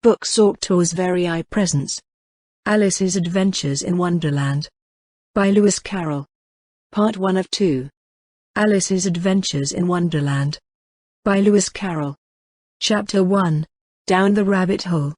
Books Author's Very Eye Presence. Alice's Adventures in Wonderland. By Lewis Carroll. Part 1 of 2. Alice's Adventures in Wonderland. By Lewis Carroll. Chapter 1. Down the Rabbit Hole.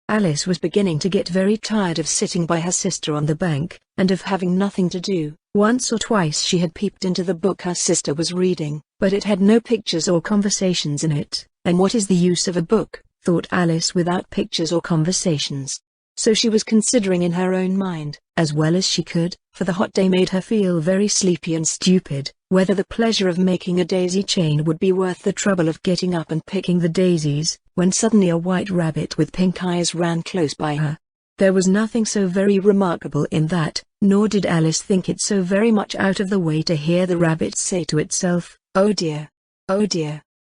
Alice was beginning to get very tired of sitting by her sister on the bank, and of having nothing to do. Once or twice she had peeped into the book her sister was reading, but it had no pictures or conversations in it, and what is the use of a book, thought Alice, without pictures or conversations? So she was considering in her own mind, as well as she could, for the hot day made her feel very sleepy and stupid, whether the pleasure of making a daisy chain would be worth the trouble of getting up and picking the daisies, when suddenly a white rabbit with pink eyes ran close by her. There was nothing so very remarkable in that, nor did Alice think it so very much out of the way to hear the rabbit say to itself, "Oh dear,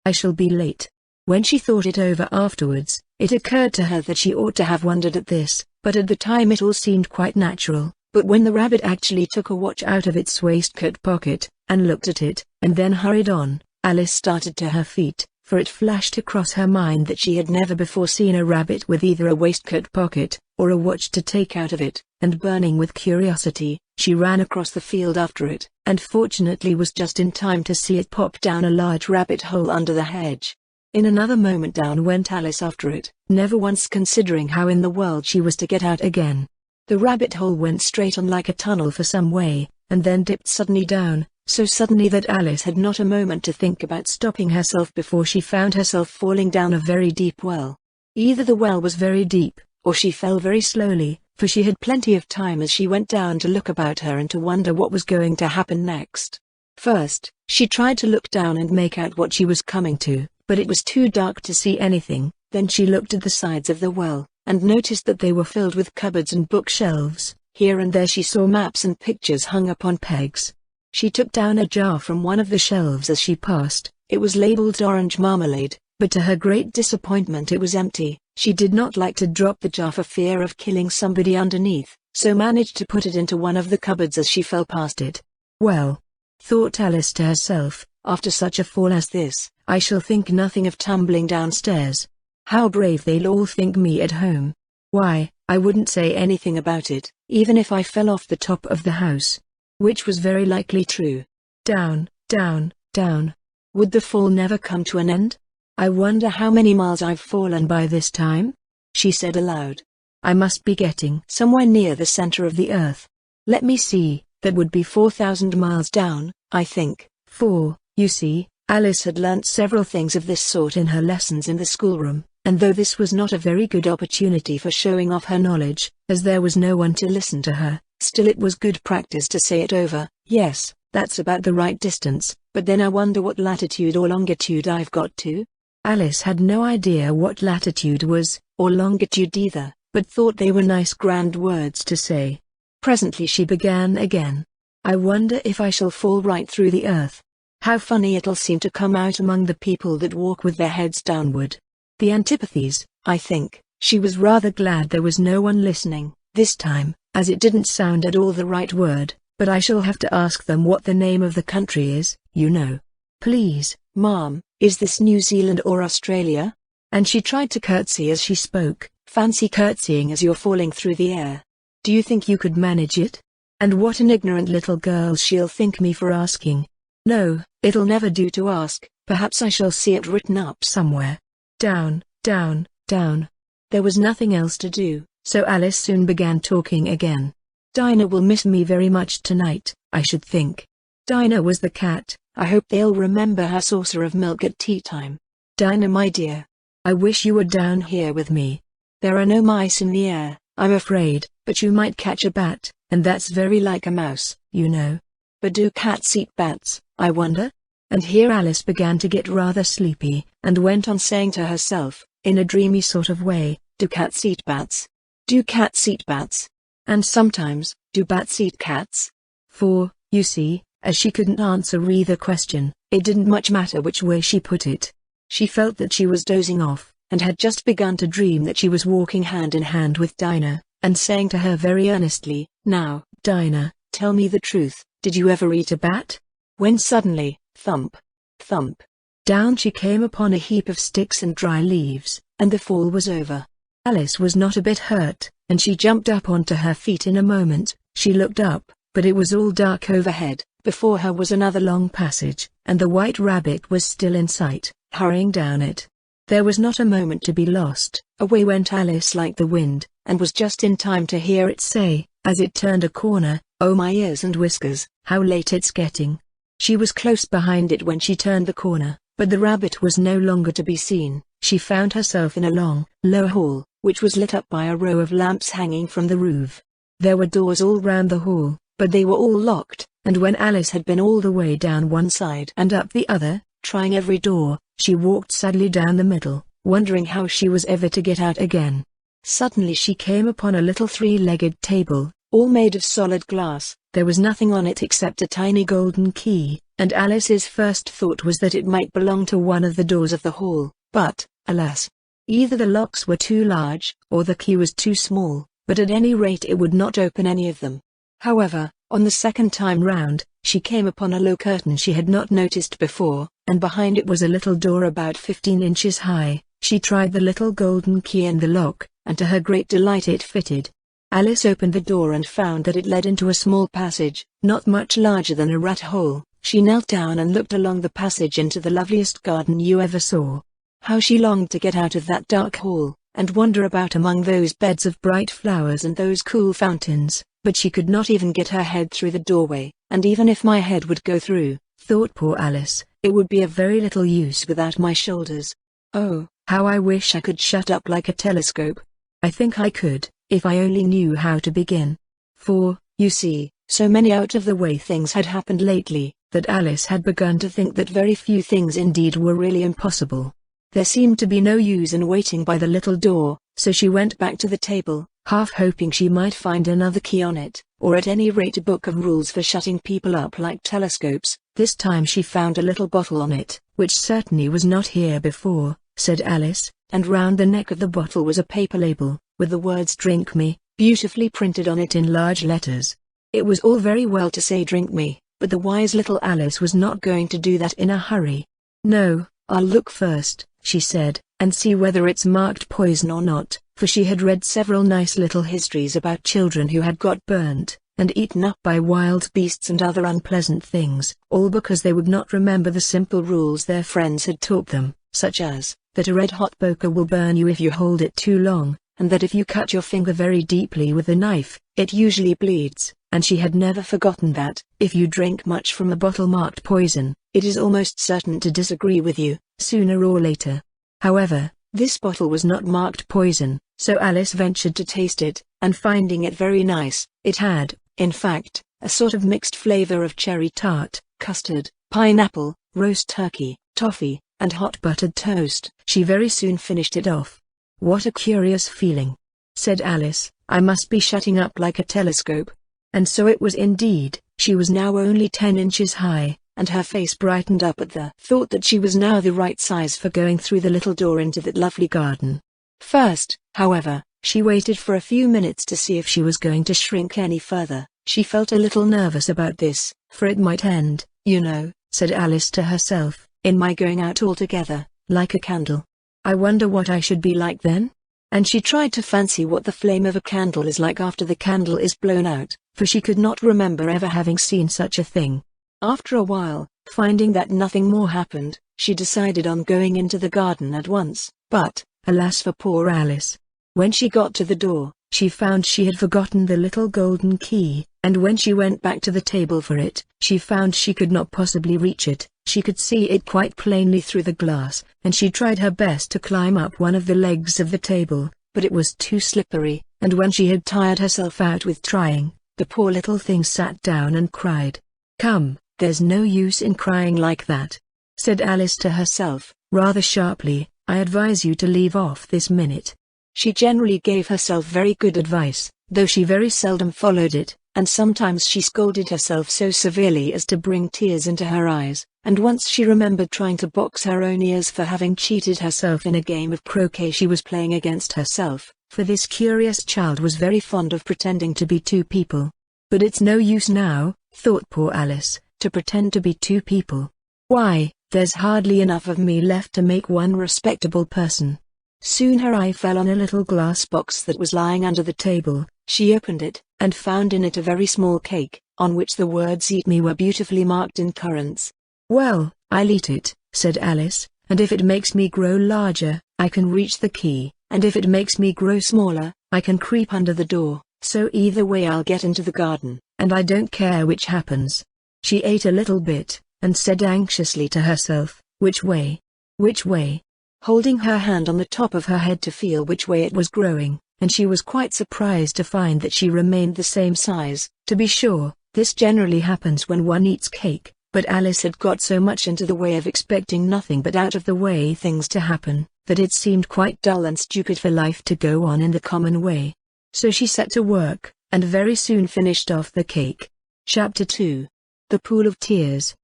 I shall be late." When she thought it over afterwards, it occurred to her that she ought to have wondered at this, but at the time it all seemed quite natural. But when the rabbit actually took a watch out of its waistcoat pocket, and looked at it, and then hurried on, Alice started to her feet, for it flashed across her mind that she had never before seen a rabbit with either a waistcoat pocket, or a watch to take out of it, and burning with curiosity, she ran across the field after it, and fortunately was just in time to see it pop down a large rabbit hole under the hedge. In another moment down went Alice after it, never once considering how in the world she was to get out again. The rabbit hole went straight on like a tunnel for some way, and then dipped suddenly down, so suddenly that Alice had not a moment to think about stopping herself before she found herself falling down a very deep well. Either the well was very deep, or she fell very slowly, for she had plenty of time as she went down to look about her and to wonder what was going to happen next. First, she tried to look down and make out what she was coming to, but it was too dark to see anything. Then she looked at the sides of the well, and noticed that they were filled with cupboards and bookshelves. Here and there she saw maps and pictures hung upon pegs. She took down a jar from one of the shelves as she passed. It was labeled orange marmalade, but to her great disappointment it was empty. She did not like to drop the jar for fear of killing somebody underneath, so managed to put it into one of the cupboards as she fell past it. "Well," thought Alice to herself, "after such a fall as this, I shall think nothing of tumbling downstairs. How brave they'll all think me at home. Why, I wouldn't say anything about it, even if I fell off the top of the house." Which was very likely true. Down, down, down. Would the fall never come to an end? "I wonder how many miles I've fallen by this time?" she said aloud. "I must be getting somewhere near the center of the earth. Let me see, that would be 4,000 miles down, I think." For, you see, Alice had learnt several things of this sort in her lessons in the schoolroom, and though this was not a very good opportunity for showing off her knowledge, as there was no one to listen to her, still it was good practice to say it over. "Yes, that's about the right distance, but then I wonder what latitude or longitude I've got to?" Alice had no idea what latitude was, or longitude either, but thought they were nice grand words to say. Presently she began again. "I wonder if I shall fall right through the earth. How funny it'll seem to come out among the people that walk with their heads downward. The antipathies, I think." She was rather glad there was no one listening, this time, as it didn't sound at all the right word. "But I shall have to ask them what the name of the country is, you know. Please, ma'am, is this New Zealand or Australia?" And she tried to curtsy as she spoke. Fancy curtsying as you're falling through the air. Do you think you could manage it? And what an ignorant little girl she'll think me for asking. No, it'll never do to ask. Perhaps I shall see it written up somewhere. Down, down, down. There was nothing else to do, so Alice soon began talking again. "Dinah will miss me very much tonight, I should think. Dinah was the cat. I hope they'll remember her saucer of milk at tea time. Dinah, my dear, I wish you were down here with me. There are no mice in the air, I'm afraid, but you might catch a bat, and that's very like a mouse, you know. But do cats eat bats, I wonder?" And here Alice began to get rather sleepy, and went on saying to herself, in a dreamy sort of way, "Do cats eat bats? Do cats eat bats? And sometimes, do bats eat cats?" For, you see, as she couldn't answer either question, it didn't much matter which way she put it. She felt that she was dozing off, and had just begun to dream that she was walking hand in hand with Dinah, and saying to her very earnestly, "Now, Dinah, tell me the truth, did you ever eat a bat?" When suddenly, thump, thump, down she came upon a heap of sticks and dry leaves, and the fall was over. Alice was not a bit hurt, and she jumped up onto her feet in a moment. She looked up, but it was all dark overhead. Before her was another long passage, and the White Rabbit was still in sight, hurrying down it. There was not a moment to be lost. Away went Alice like the wind, and was just in time to hear it say, as it turned a corner, "Oh my ears and whiskers, how late it's getting." She was close behind it when she turned the corner, but the rabbit was no longer to be seen. She found herself in a long, low hall, which was lit up by a row of lamps hanging from the roof. There were doors all round the hall, but they were all locked, and when Alice had been all the way down one side and up the other, trying every door, she walked sadly down the middle, wondering how she was ever to get out again. Suddenly she came upon a little three-legged table, all made of solid glass. There was nothing on it except a tiny golden key, and Alice's first thought was that it might belong to one of the doors of the hall, but, alas! Either the locks were too large, or the key was too small, but at any rate it would not open any of them. However, on the second time round, she came upon a low curtain she had not noticed before, and behind it was a little door about 15 inches high. She tried the little golden key in the lock, and to her great delight it fitted. Alice opened the door and found that it led into a small passage, not much larger than a rat hole. She knelt down and looked along the passage into the loveliest garden you ever saw. How she longed to get out of that dark hall, and wander about among those beds of bright flowers and those cool fountains, but she could not even get her head through the doorway, and even if my head would go through, thought poor Alice, it would be of very little use without my shoulders. Oh, how I wish I could shut up like a telescope. I think I could, if I only knew how to begin. For, you see, so many out-of-the-way things had happened lately, that Alice had begun to think that very few things indeed were really impossible. There seemed to be no use in waiting by the little door, so she went back to the table, half hoping she might find another key on it, or at any rate a book of rules for shutting people up like telescopes. This time she found a little bottle on it, which certainly was not here before, said Alice, and round the neck of the bottle was a paper label, with the words "Drink Me," beautifully printed on it in large letters. It was all very well to say "Drink me," but the wise little Alice was not going to do that in a hurry. "No, I'll look first," she said, "and see whether it's marked poison or not," for she had read several nice little histories about children who had got burnt, and eaten up by wild beasts and other unpleasant things, all because they would not remember the simple rules their friends had taught them, such as, that a red-hot poker will burn you if you hold it too long, and that if you cut your finger very deeply with a knife, it usually bleeds, and she had never forgotten that, if you drink much from a bottle marked poison, it is almost certain to disagree with you, sooner or later. However, this bottle was not marked poison, so Alice ventured to taste it, and finding it very nice, it had, in fact, a sort of mixed flavor of cherry tart, custard, pineapple, roast turkey, toffee, and hot buttered toast. She very soon finished it off. "What a curious feeling," said Alice, "I must be shutting up like a telescope." And so it was indeed. She was now only 10 inches high, and her face brightened up at the thought that she was now the right size for going through the little door into that lovely garden. First, however, she waited for a few minutes to see if she was going to shrink any further. She felt a little nervous about this, for it might end, you know, said Alice to herself, in my going out altogether, like a candle. I wonder what I should be like then? And she tried to fancy what the flame of a candle is like after the candle is blown out, for she could not remember ever having seen such a thing. After a while, finding that nothing more happened, she decided on going into the garden at once, but, alas for poor Alice! When she got to the door, she found she had forgotten the little golden key, and when she went back to the table for it, she found she could not possibly reach it. She could see it quite plainly through the glass, and she tried her best to climb up one of the legs of the table, but it was too slippery, and when she had tired herself out with trying, the poor little thing sat down and cried. "Come, there's no use in crying like that," said Alice to herself, rather sharply. "I advise you to leave off this minute." She generally gave herself very good advice, though she very seldom followed it, and sometimes she scolded herself so severely as to bring tears into her eyes, and once she remembered trying to box her own ears for having cheated herself in a game of croquet she was playing against herself, for this curious child was very fond of pretending to be two people. But it's no use now, thought poor Alice, to pretend to be two people. Why, there's hardly enough of me left to make one respectable person. Soon her eye fell on a little glass box that was lying under the table. She opened it, and found in it a very small cake, on which the words "Eat me" were beautifully marked in currants. "Well, I'll eat it," said Alice, "and if it makes me grow larger, I can reach the key, and if it makes me grow smaller, I can creep under the door, so either way I'll get into the garden, and I don't care which happens." She ate a little bit, and said anxiously to herself, "Which way? Which way?" holding her hand on the top of her head to feel which way it was growing, and she was quite surprised to find that she remained the same size. To be sure, this generally happens when one eats cake, but Alice had got so much into the way of expecting nothing but out of the way things to happen, that it seemed quite dull and stupid for life to go on in the common way. So she set to work, and very soon finished off the cake. Chapter 2. The Pool of Tears.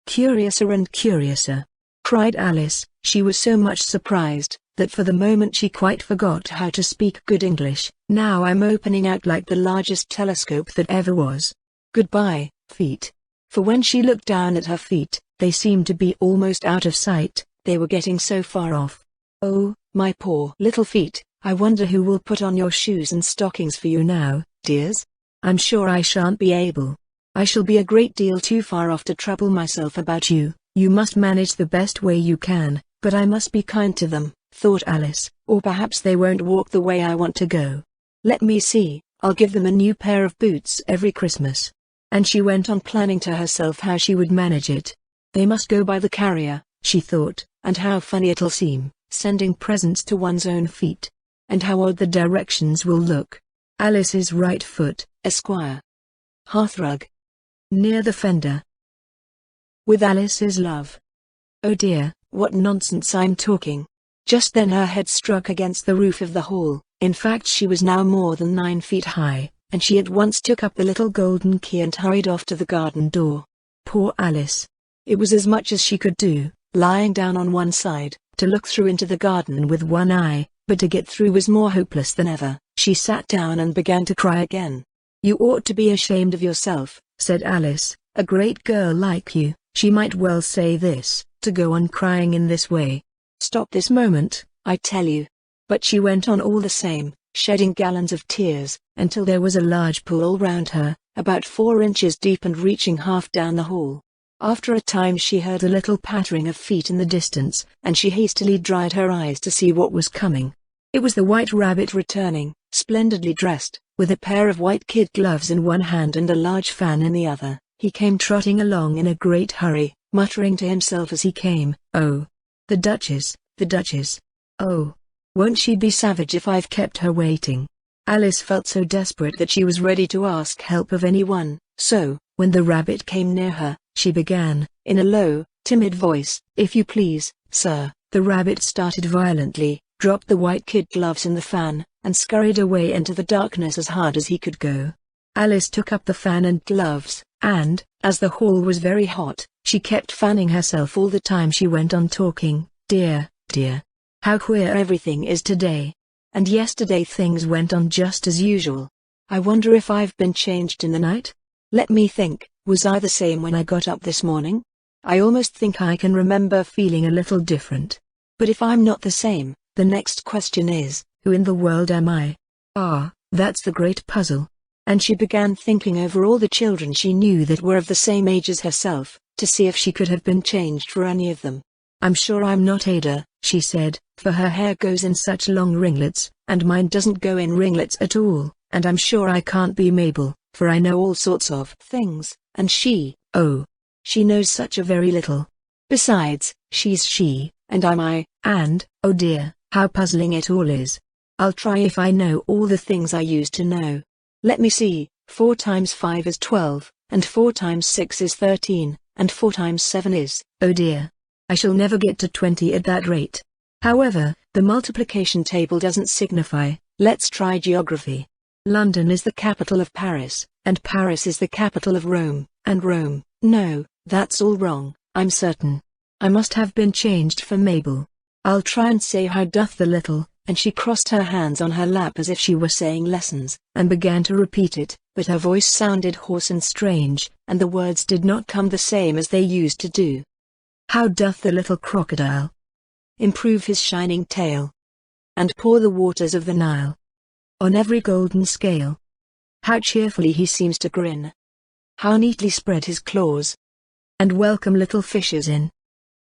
"Curiouser and curiouser!" cried Alice. She was so much surprised, that for the moment she quite forgot how to speak good English. "Now I'm opening out like the largest telescope that ever was. Goodbye, feet." For when she looked down at her feet, they seemed to be almost out of sight, they were getting so far off. "Oh, my poor little feet, I wonder who will put on your shoes and stockings for you now, dears? I'm sure I shan't be able. I shall be a great deal too far off to trouble myself about you. You must manage the best way you can, but I must be kind to them," thought Alice, "or perhaps they won't walk the way I want to go. Let me see, I'll give them a new pair of boots every Christmas." And she went on planning to herself how she would manage it. "They must go by the carrier," she thought, "and how funny it'll seem, sending presents to one's own feet. And how odd the directions will look. Alice's right foot, Esquire. Hearthrug. Near the fender. With Alice's love." Oh dear, what nonsense I'm talking. Just then her head struck against the roof of the hall. In fact, she was now more than 9 feet high, and she at once took up the little golden key and hurried off to the garden door. Poor Alice! It was as much as she could do, lying down on one side, to look through into the garden with one eye, but to get through was more hopeless than ever. She sat down and began to cry again. "You ought to be ashamed of yourself," said Alice. "A great girl like you, she might well say this, to go on crying in this way. Stop this moment, I tell you." But she went on all the same, shedding gallons of tears, until there was a large pool all round her, about 4 inches deep and reaching half down the hall. After a time she heard a little pattering of feet in the distance, and she hastily dried her eyes to see what was coming. It was the White Rabbit returning, splendidly dressed, with a pair of white kid gloves in one hand and a large fan in the other. He came trotting along in a great hurry, muttering to himself as he came, "Oh, the Duchess, the Duchess. Oh, won't she be savage if I've kept her waiting?" Alice felt so desperate that she was ready to ask help of anyone, so, when the rabbit came near her, she began, in a low, timid voice, "If you please, sir." The rabbit started violently, dropped the white kid gloves and the fan, and scurried away into the darkness as hard as he could go. Alice took up the fan and gloves, and, as the hall was very hot, she kept fanning herself all the time she went on talking. "Dear, dear, how queer everything is today. And yesterday things went on just as usual. I wonder if I've been changed in the night? Let me think, was I the same when I got up this morning? I almost think I can remember feeling a little different. But if I'm not the same, the next question is, who in the world am I? Ah, that's the great puzzle." And she began thinking over all the children she knew that were of the same age as herself, to see if she could have been changed for any of them. "I'm sure I'm not Ada," she said, "for her hair goes in such long ringlets, and mine doesn't go in ringlets at all, and I'm sure I can't be Mabel, for I know all sorts of things, and she knows such a very little. Besides, she's she, and I'm I, and, oh dear, how puzzling it all is. I'll try if I know all the things I used to know. Let me see, 4 times 5 is 12, and 4 times 6 is 13, and 4 times 7 is, oh dear. I shall never get to 20 at that rate. However, the multiplication table doesn't signify. Let's try geography. London is the capital of Paris, and Paris is the capital of Rome, and Rome, no, that's all wrong, I'm certain. I must have been changed for Mabel. I'll try and say how doth the little," and she crossed her hands on her lap as if she were saying lessons, and began to repeat it, but her voice sounded hoarse and strange, and the words did not come the same as they used to do. "How doth the little crocodile improve his shining tail? and pour the waters of the Nile on every golden scale. How cheerfully he seems to grin. How neatly spread his claws, and welcome little fishes in,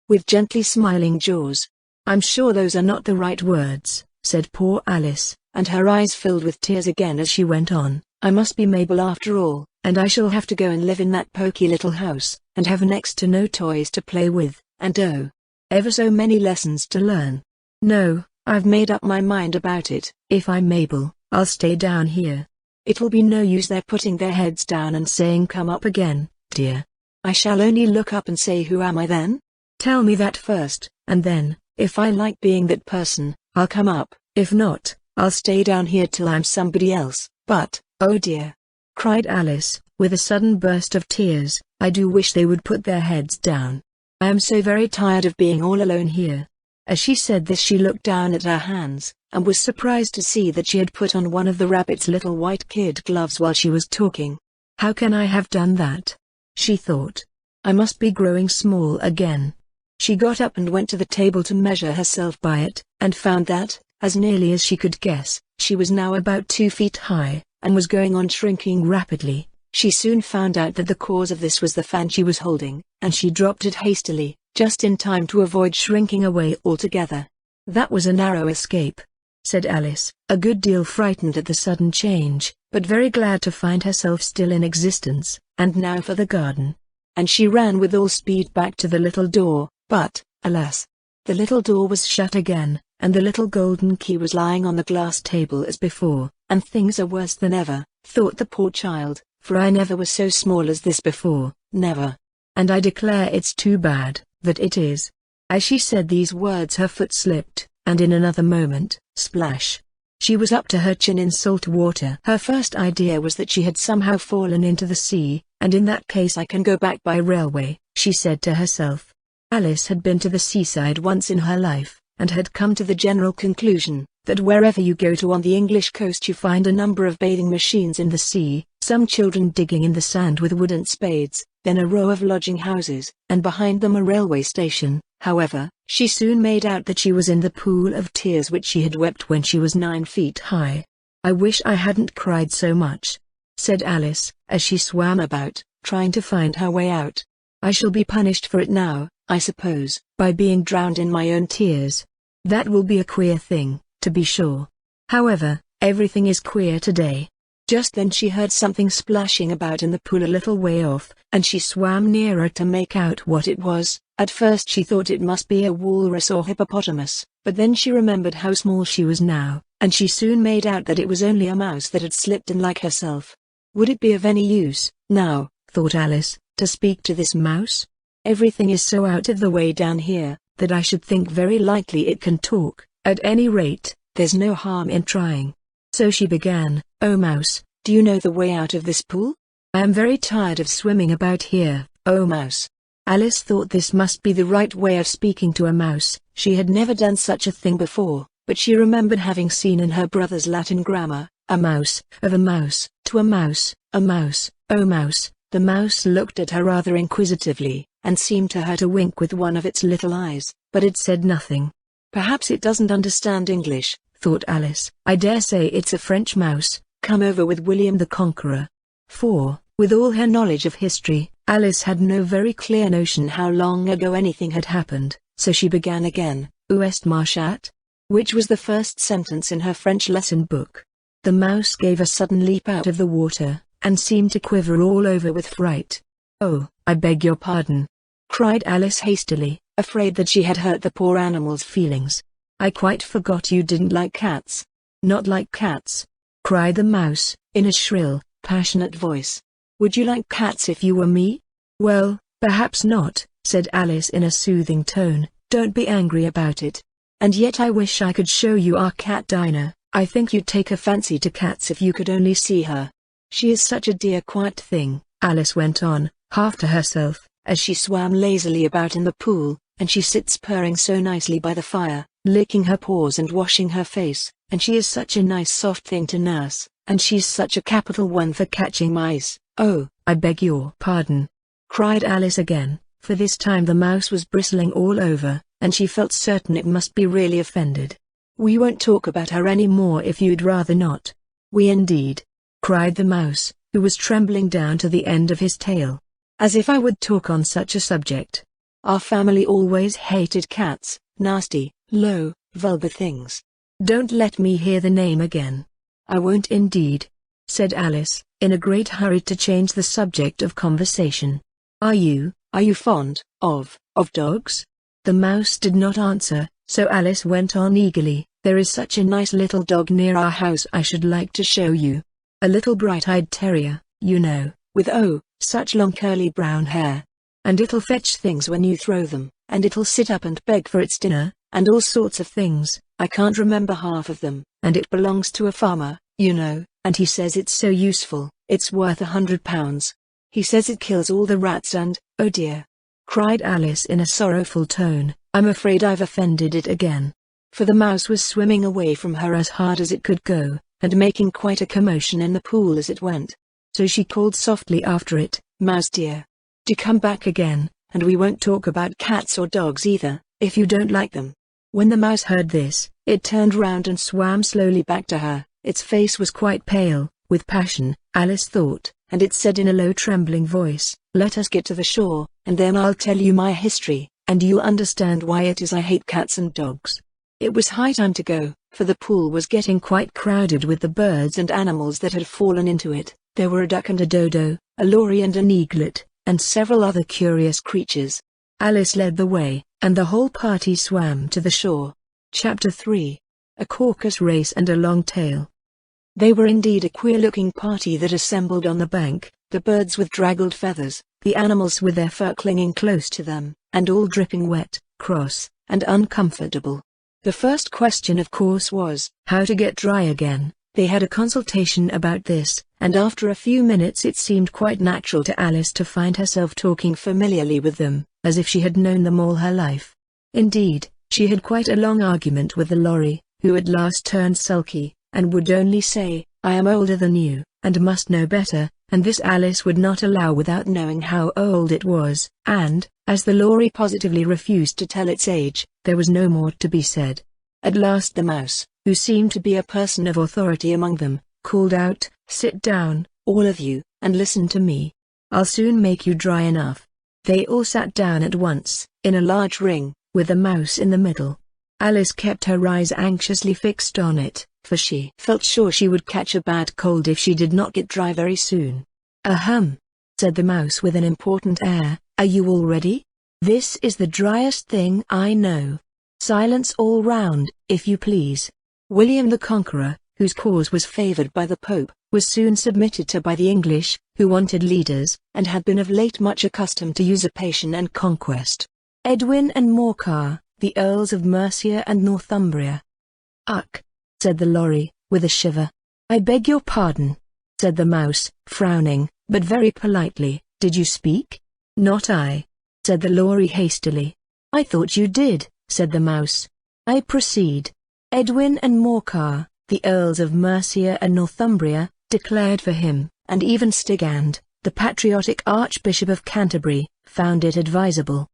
with gently smiling jaws. I'm sure those are not the right words, said poor Alice, and her eyes filled with tears again as she went on. I must be Mabel after all, and I shall have to go and live in that poky little house, and have next to no toys to play with, and oh, ever so many lessons to learn. No, I've made up my mind about it. If I'm Mabel, I'll stay down here. It will be no use their putting their heads down and saying come up again, dear. I shall only look up and say who am I then? Tell me that first, and then, if I like being that person, I'll come up. If not, I'll stay down here till I'm somebody else. But, oh dear, cried Alice, with a sudden burst of tears, I do wish they would put their heads down. I am so very tired of being all alone here. As she said this she looked down at her hands, and was surprised to see that she had put on one of the rabbit's little white kid gloves while she was talking. How can I have done that? She thought. I must be growing small again. She got up and went to the table to measure herself by it, and found that, as nearly as she could guess, she was now about 2 feet high, and was going on shrinking rapidly. She soon found out that the cause of this was the fan she was holding, and she dropped it hastily, just in time to avoid shrinking away altogether. That was a narrow escape, said Alice, a good deal frightened at the sudden change, but very glad to find herself still in existence. And now for the garden. And she ran with all speed back to the little door, but, alas, the little door was shut again, and the little golden key was lying on the glass table as before. And things are worse than ever, thought the poor child, for I never was so small as this before, never. And I declare it's too bad, that it is. As she said these words her foot slipped, and in another moment, splash! She was up to her chin in salt water. Her first idea was that she had somehow fallen into the sea, and in that case I can go back by railway, she said to herself. Alice had been to the seaside once in her life, and had come to the general conclusion, that wherever you go to on the English coast you find a number of bathing machines in the sea, some children digging in the sand with wooden spades, then a row of lodging houses, and behind them a railway station. However, she soon made out that she was in the pool of tears which she had wept when she was 9 feet high. I wish I hadn't cried so much, said Alice, as she swam about, trying to find her way out. I shall be punished for it now, I suppose, by being drowned in my own tears. That will be a queer thing, to be sure. However, everything is queer today. Just then she heard something splashing about in the pool a little way off, and she swam nearer to make out what it was. At first she thought it must be a walrus or hippopotamus, but then she remembered how small she was now, and she soon made out that it was only a mouse that had slipped in like herself. Would it be of any use, now, thought Alice, to speak to this mouse? Everything is so out of the way down here, that I should think very likely it can talk. At any rate, there's no harm in trying. So she began, "Oh mouse, do you know the way out of this pool? I am very tired of swimming about here, oh mouse." Alice thought this must be the right way of speaking to a mouse. She had never done such a thing before, but she remembered having seen in her brother's Latin grammar, a mouse, of a mouse, to a mouse, oh mouse. The mouse looked at her rather inquisitively, and seemed to her to wink with one of its little eyes, but it said nothing. Perhaps it doesn't understand English, thought Alice. I dare say it's a French mouse, come over with William the Conqueror. For, with all her knowledge of history, Alice had no very clear notion how long ago anything had happened, so she began again, "Où est ma chatte?" which was the first sentence in her French lesson book. The mouse gave a sudden leap out of the water, and seemed to quiver all over with fright. "Oh, I beg your pardon," cried Alice hastily, afraid that she had hurt the poor animal's feelings. "I quite forgot you didn't like cats." "Not like cats?" cried the mouse, in a shrill, passionate voice. "Would you like cats if you were me?" "Well, perhaps not," said Alice in a soothing tone. "Don't be angry about it. And yet I wish I could show you our cat Dinah. I think you'd take a fancy to cats if you could only see her. She is such a dear quiet thing," Alice went on, half to herself, as she swam lazily about in the pool, "and she sits purring so nicely by the fire, licking her paws and washing her face, and she is such a nice soft thing to nurse, and she's such a capital one for catching mice." "Oh, I beg your pardon," cried Alice again, for this time the mouse was bristling all over, and she felt certain it must be really offended. We won't talk about her anymore if you'd rather not." "We indeed," cried the mouse, who was trembling down to the end of his tail. "As if I would talk on such a subject. Our family always hated cats, nasty, low, vulgar things. Don't let me hear the name again." "I won't indeed," said Alice, in a great hurry to change the subject of conversation. Are you fond of dogs?" The mouse did not answer, so Alice went on eagerly. "There is such a nice little dog near our house I should like to show you. A little bright-eyed terrier, you know, with such long curly brown hair. And it'll fetch things when you throw them, and it'll sit up and beg for its dinner, and all sorts of things. I can't remember half of them, and it belongs to a farmer, you know, and he says it's so useful, it's worth £100. He says it kills all the rats and—" "Oh dear!" cried Alice in a sorrowful tone, "I'm afraid I've offended it again." For the mouse was swimming away from her as hard as it could go, and making quite a commotion in the pool as it went. So she called softly after it, "Mouse dear, do come back again, and we won't talk about cats or dogs either, if you don't like them." When the mouse heard this, it turned round and swam slowly back to her. Its face was quite pale, with passion, Alice thought, and it said in a low trembling voice, "Let us get to the shore, and then I'll tell you my history, and you'll understand why it is I hate cats and dogs." It was high time to go, for the pool was getting quite crowded with the birds and animals that had fallen into it. There were a duck and a dodo, a lory and an eaglet, and several other curious creatures. Alice led the way, and the whole party swam to the shore. Chapter 3. A Caucus Race and a Long Tail. They were indeed a queer-looking party that assembled on the bank, the birds with draggled feathers, the animals with their fur clinging close to them, and all dripping wet, cross, and uncomfortable. The first question of course was, how to get dry again. They had a consultation about this, and after a few minutes it seemed quite natural to Alice to find herself talking familiarly with them, as if she had known them all her life. Indeed, she had quite a long argument with the lorry, who at last turned sulky, and would only say, "I am older than you, and must know better," and this Alice would not allow without knowing how old it was, and, as the lorry positively refused to tell its age, there was no more to be said. At last the mouse, who seemed to be a person of authority among them, called out, "Sit down, all of you, and listen to me. I'll soon make you dry enough." They all sat down at once, in a large ring, with the mouse in the middle. Alice kept her eyes anxiously fixed on it, for she felt sure she would catch a bad cold if she did not get dry very soon. "Ahem," said the mouse with an important air, "are you all ready? This is the driest thing I know. Silence all round, if you please." William the Conqueror, whose cause was favored by the Pope, was soon submitted to by the English, who wanted leaders, and had been of late much accustomed to usurpation and conquest. Edwin and Morcar, the Earls of Mercia and Northumbria. "Ugh," said the lorry, with a shiver. "I beg your pardon," said the mouse, frowning, but very politely. "Did you speak?" "Not I," said the lorry hastily. "I thought you did," said the mouse. "I proceed. Edwin and Morcar, the Earls of Mercia and Northumbria, declared for him, and even Stigand, the patriotic Archbishop of Canterbury, found it advisable."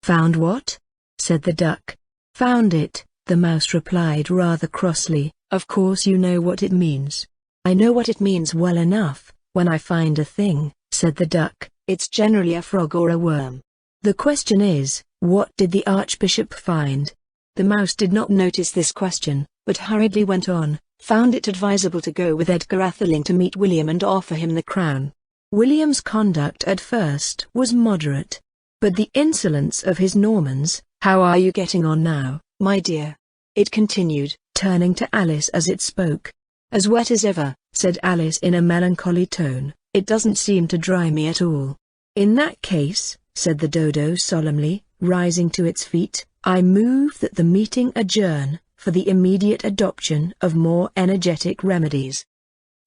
"Found what?" said the duck. "Found it," the mouse replied rather crossly. "Of course you know what it means." "I know what it means well enough. When I find a thing," said the duck, "it's generally a frog or a worm. The question is, what did the Archbishop find?" The mouse did not notice this question, but hurriedly went on, "Found it advisable to go with Edgar Atheling to meet William and offer him the crown. William's conduct at first was moderate, but the insolence of his Normans—" "How are you getting on now, my dear?" it continued, turning to Alice as it spoke. "As wet as ever," said Alice in a melancholy tone. "It doesn't seem to dry me at all." "In that case," said the dodo solemnly, rising to its feet, "I move that the meeting adjourn, for the immediate adoption of more energetic remedies."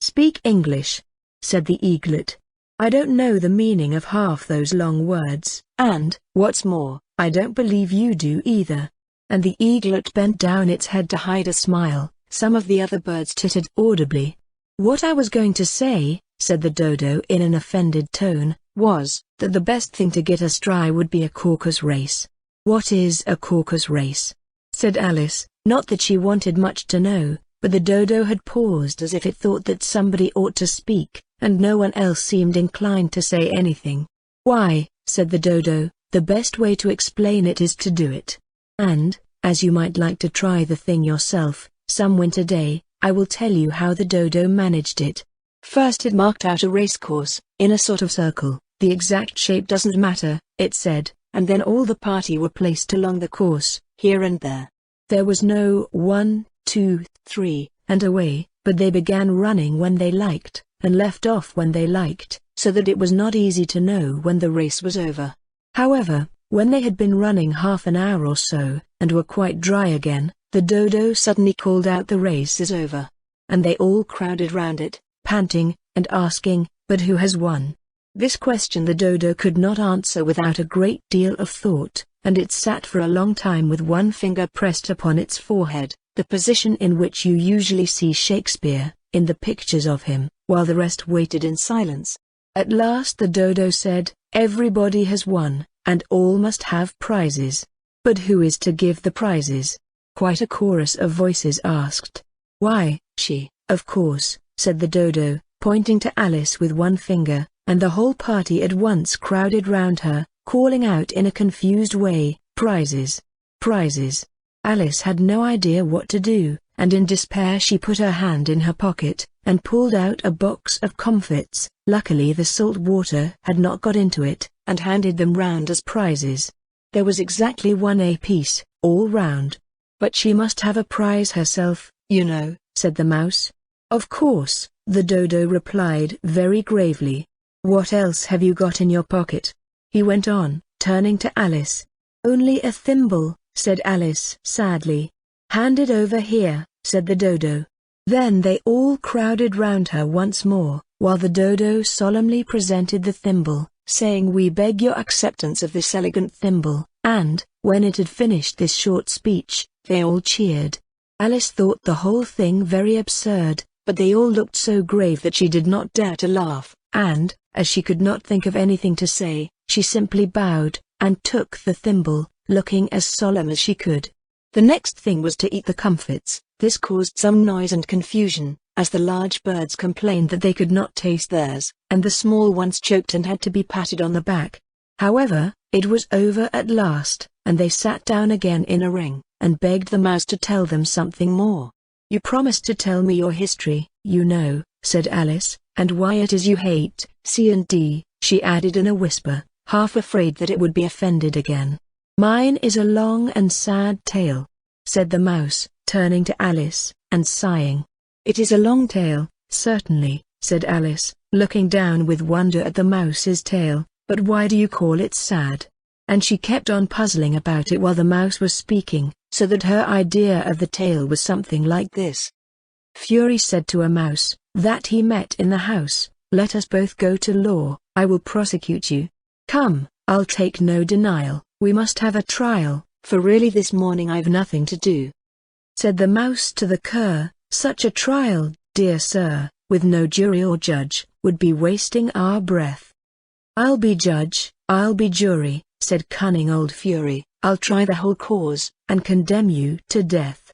"Speak English," said the eaglet. "I don't know the meaning of half those long words, and, what's more, I don't believe you do either." And the eaglet bent down its head to hide a smile. Some of the other birds tittered audibly. "What I was going to say," said the dodo in an offended tone, "was, that the best thing to get us dry would be a caucus race." "What is a caucus race?" said Alice, Not that she wanted much to know, but the dodo had paused as if it thought that somebody ought to speak, and no one else seemed inclined to say anything. "Why," said the dodo, "the best way to explain it is to do it. And, as you might like to try the thing yourself, some winter day, I will tell you how the dodo managed it. First it marked out a racecourse, in a sort of circle. The exact shape doesn't matter, it said, and then all the party were placed along the course, here and there. There was no 1, 2, 3, and away, but they began running when they liked, and left off when they liked, so that it was not easy to know when the race was over. However, when they had been running half an hour or so, and were quite dry again, the dodo suddenly called out, 'The race is over.' And they all crowded round it, panting, and asking, 'But who has won?' This question the dodo could not answer without a great deal of thought, and it sat for a long time with one finger pressed upon its forehead, the position in which you usually see Shakespeare, in the pictures of him, while the rest waited in silence. At last the dodo said, 'Everybody has won, and all must have prizes. But who is to give the prizes?' Quite a chorus of voices asked. 'Why, she, of course,' said the dodo, pointing to Alice with one finger, and the whole party at once crowded round her, calling out in a confused way, 'Prizes! Prizes!' Alice had no idea what to do, and in despair she put her hand in her pocket, and pulled out a box of comfits. Luckily the salt water had not got into it, and handed them round as prizes. There was exactly one apiece, all round. 'But she must have a prize herself, you know,' said the mouse. 'Of course,' the dodo replied very gravely. 'What else have you got in your pocket?' he went on, turning to Alice. 'Only a thimble,' said Alice sadly. 'Hand it over here,' said the dodo. Then they all crowded round her once more, while the dodo solemnly presented the thimble, saying, 'We beg your acceptance of this elegant thimble,' and, when it had finished this short speech, they all cheered. Alice thought the whole thing very absurd, but they all looked so grave that she did not dare to laugh, and, as she could not think of anything to say, she simply bowed, and took the thimble, looking as solemn as she could. The next thing was to eat the comfits. This caused some noise and confusion, as the large birds complained that they could not taste theirs, and the small ones choked and had to be patted on the back. However, it was over at last, and they sat down again in a ring, and begged the mouse to tell them something more. "You promised to tell me your history, you know," said Alice, "and why it is you hate C&D," she added in a whisper, half afraid that it would be offended again. "Mine is a long and sad tale," said the mouse, turning to Alice, and sighing. "It is a long tale, certainly," said Alice, looking down with wonder at the mouse's tail, "but why do you call it sad?" And she kept on puzzling about it while the mouse was speaking, so that her idea of the tale was something like this. Fury said to a mouse, that he met in the house, "Let us both go to law, I will prosecute you. Come, I'll take no denial, we must have a trial, for really this morning I've nothing to do." Said the mouse to the cur, "Such a trial, dear sir, with no jury or judge, would be wasting our breath." "I'll be judge, I'll be jury," said cunning old Fury, "I'll try the whole cause, and condemn you to death."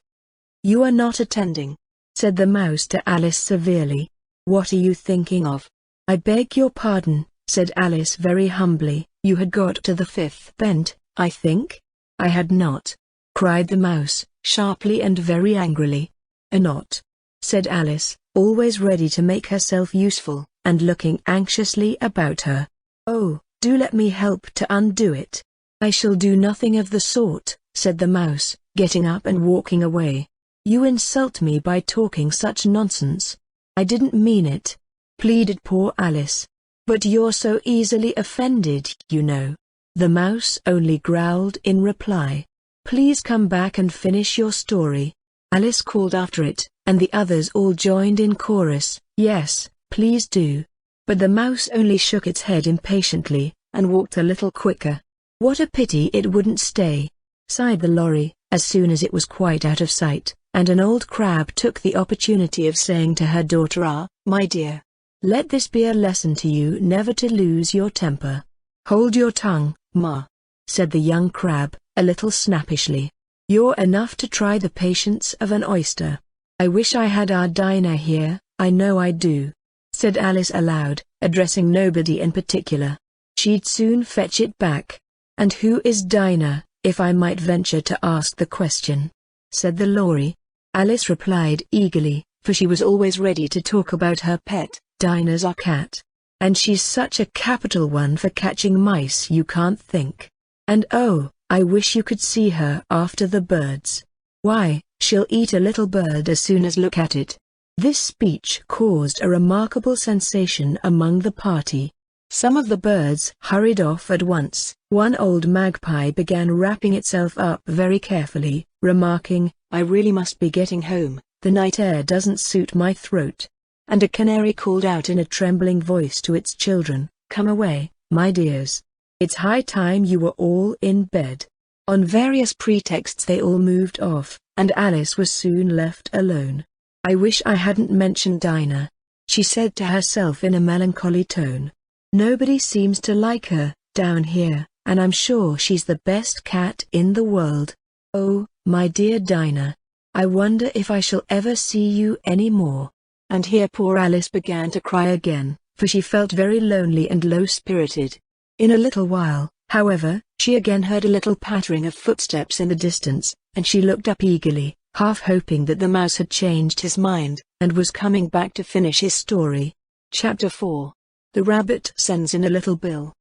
"You are not attending," said the mouse to Alice severely. "What are you thinking of?" "I beg your pardon," said Alice very humbly, "you had got to the fifth bent, I think?" "I had not," cried the mouse, sharply and very angrily. "Not," said Alice, always ready to make herself useful, and looking anxiously about her. "Oh, do let me help to undo it." "I shall do nothing of the sort," said the mouse, getting up and walking away. "You insult me by talking such nonsense." "I didn't mean it," pleaded poor Alice. "But you're so easily offended, you know." The mouse only growled in reply. "Please come back and finish your story." Alice called after it, and the others all joined in chorus, "Yes, please do." But the mouse only shook its head impatiently, and walked a little quicker. "What a pity it wouldn't stay," sighed the lorry, as soon as it was quite out of sight, and an old crab took the opportunity of saying to her daughter, "Ah, my dear, let this be a lesson to you never to lose your temper." "Hold your tongue, Ma," said the young crab, a little snappishly. You're enough to try the patience of an oyster. I wish I had our Dinah here, I know I do," said Alice aloud, addressing nobody in particular. "She'd soon fetch it back." "And who is Dinah, if I might venture to ask the question?" said the Lory. Alice replied eagerly, for she was always ready to talk about her pet. "Dinah's our cat. And she's such a capital one for catching mice you can't think. And oh, I wish you could see her after the birds. Why, she'll eat a little bird as soon as look at it." This speech caused a remarkable sensation among the party. Some of the birds hurried off at once. One old magpie began wrapping itself up very carefully, remarking, "I really must be getting home, the night air doesn't suit my throat." And a canary called out in a trembling voice to its children, "Come away, my dears. It's high time you were all in bed." On various pretexts they all moved off, and Alice was soon left alone. "I wish I hadn't mentioned Dinah," she said to herself in a melancholy tone. "Nobody seems to like her, down here, and I'm sure she's the best cat in the world. Oh, my dear Dinah, I wonder if I shall ever see you any more." And here poor Alice began to cry again, for she felt very lonely and low-spirited. In a little while, however, she again heard a little pattering of footsteps in the distance, and she looked up eagerly, half hoping that the mouse had changed his mind, and was coming back to finish his story. Chapter 4. The Rabbit Sends in a Little Bill.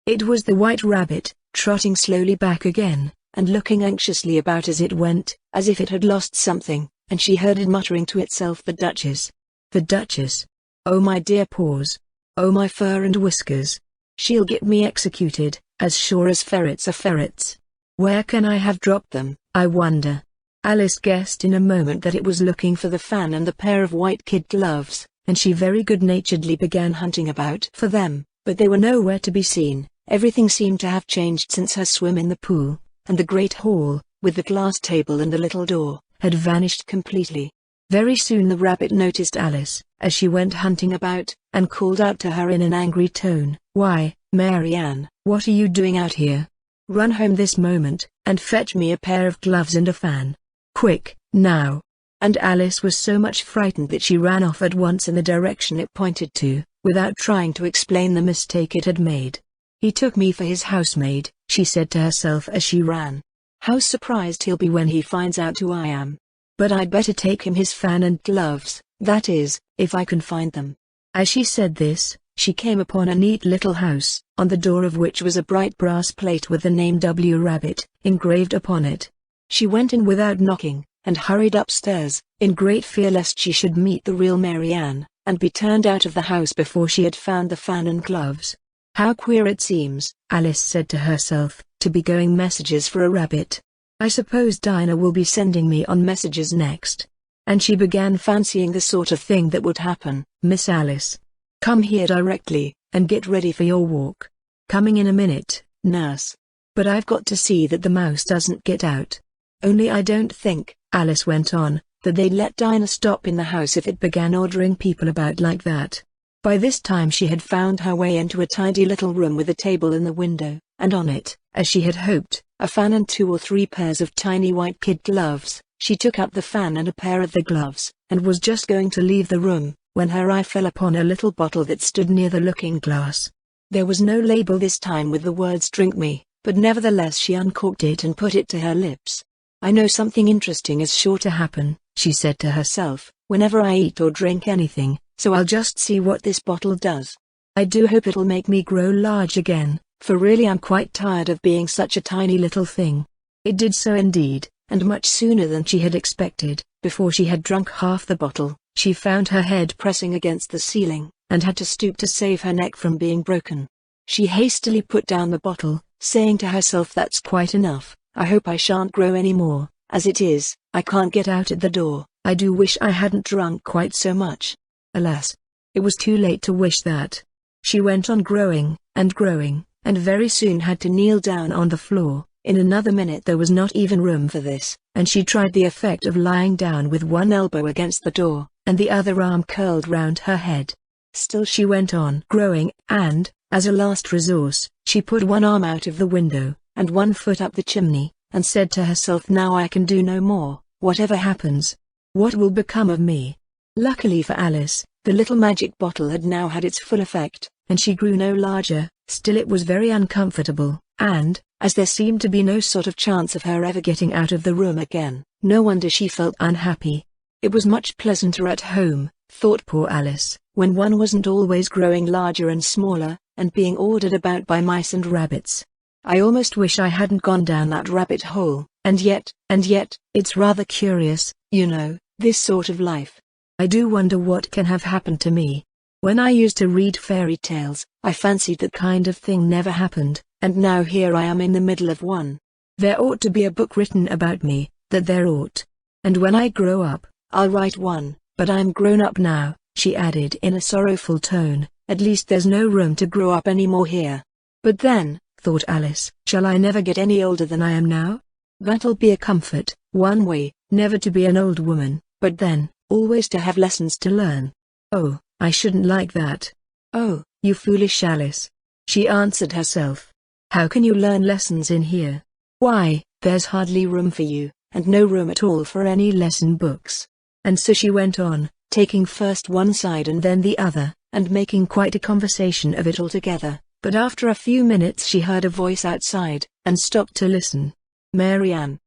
It was the White Rabbit, trotting slowly back again, and looking anxiously about as it went, as if it had lost something, and she heard it muttering to itself, "The Duchess. The Duchess. Oh my dear paws. Oh my fur and whiskers. She'll get me executed, as sure as ferrets are ferrets. Where can I have dropped them, I wonder?" Alice guessed in a moment that it was looking for the fan and the pair of white kid gloves, and she very good-naturedly began hunting about for them, but they were nowhere to be seen. Everything seemed to have changed since her swim in the pool, and the great hall, with the glass table and the little door, had vanished completely. Very soon the rabbit noticed Alice, as she went hunting about, and called out to her in an angry tone, "Why, Mary Ann, what are you doing out here? Run home this moment, and fetch me a pair of gloves and a fan. Quick, now." And Alice was so much frightened that she ran off at once in the direction it pointed to, without trying to explain the mistake it had made. "He took me for his housemaid," she said to herself as she ran. "How surprised he'll be when he finds out who I am. But I'd better take him his fan and gloves, that is, if I can find them." As she said this, she came upon a neat little house, on the door of which was a bright brass plate with the name W. Rabbit engraved upon it. She went in without knocking, and hurried upstairs, in great fear lest she should meet the real Mary Ann, and be turned out of the house before she had found the fan and gloves. "How queer it seems," Alice said to herself, "to be going messages for a rabbit. I suppose Dinah will be sending me on messages next." And she began fancying the sort of thing that would happen. "Miss Alice, come here directly, and get ready for your walk." "Coming in a minute, nurse. But I've got to see that the mouse doesn't get out. Only I don't think," Alice went on, "that they'd let Dinah stop in the house if it began ordering people about like that." By this time she had found her way into a tidy little room with a table in the window, and on it, as she had hoped, a fan and 2 or 3 pairs of tiny white kid gloves. She took up the fan and a pair of the gloves, and was just going to leave the room, when her eye fell upon a little bottle that stood near the looking-glass. There was no label this time with the words "Drink me," but nevertheless she uncorked it and put it to her lips. "I know something interesting is sure to happen," she said to herself, "whenever I eat or drink anything, so I'll just see what this bottle does. I do hope it'll make me grow large again, for really I'm quite tired of being such a tiny little thing." It did so indeed, and much sooner than she had expected. Before she had drunk half the bottle, she found her head pressing against the ceiling, and had to stoop to save her neck from being broken. She hastily put down the bottle, saying to herself, "That's quite enough. I hope I shan't grow any more. As it is, I can't get out at the door. I do wish I hadn't drunk quite so much." Alas! It was too late to wish that. She went on growing, and very soon had to kneel down on the floor. In another minute there was not even room for this, and she tried the effect of lying down with one elbow against the door, and the other arm curled round her head. Still she went on growing, and, as a last resource, she put one arm out of the window, and one foot up the chimney, and said to herself, now I can do no more. Whatever happens, what will become of me? Luckily for Alice, the little magic bottle had now had its full effect, and she grew no larger. Still it was very uncomfortable, and, as there seemed to be no sort of chance of her ever getting out of the room again, no wonder she felt unhappy. It was much pleasanter at home, thought poor Alice, when one wasn't always growing larger and smaller, and being ordered about by mice and rabbits. I almost wish I hadn't gone down that rabbit hole, and yet, it's rather curious, you know, this sort of life. I do wonder what can have happened to me. When I used to read fairy tales, I fancied that kind of thing never happened, and now here I am in the middle of one. There ought to be a book written about me, that there ought. And when I grow up, I'll write one, but I'm grown up now, she added in a sorrowful tone. At least there's no room to grow up anymore here. But then, thought Alice, shall I never get any older than I am now? That'll be a comfort, one way, never to be an old woman, but then, always to have lessons to learn. Oh, I shouldn't like that. Oh, you foolish Alice, she answered herself. How can you learn lessons in here? Why, there's hardly room for you, and no room at all for any lesson books. And so she went on, taking first one side and then the other, and making quite a conversation of it altogether. But after a few minutes she heard a voice outside, and stopped to listen. Mary Ann,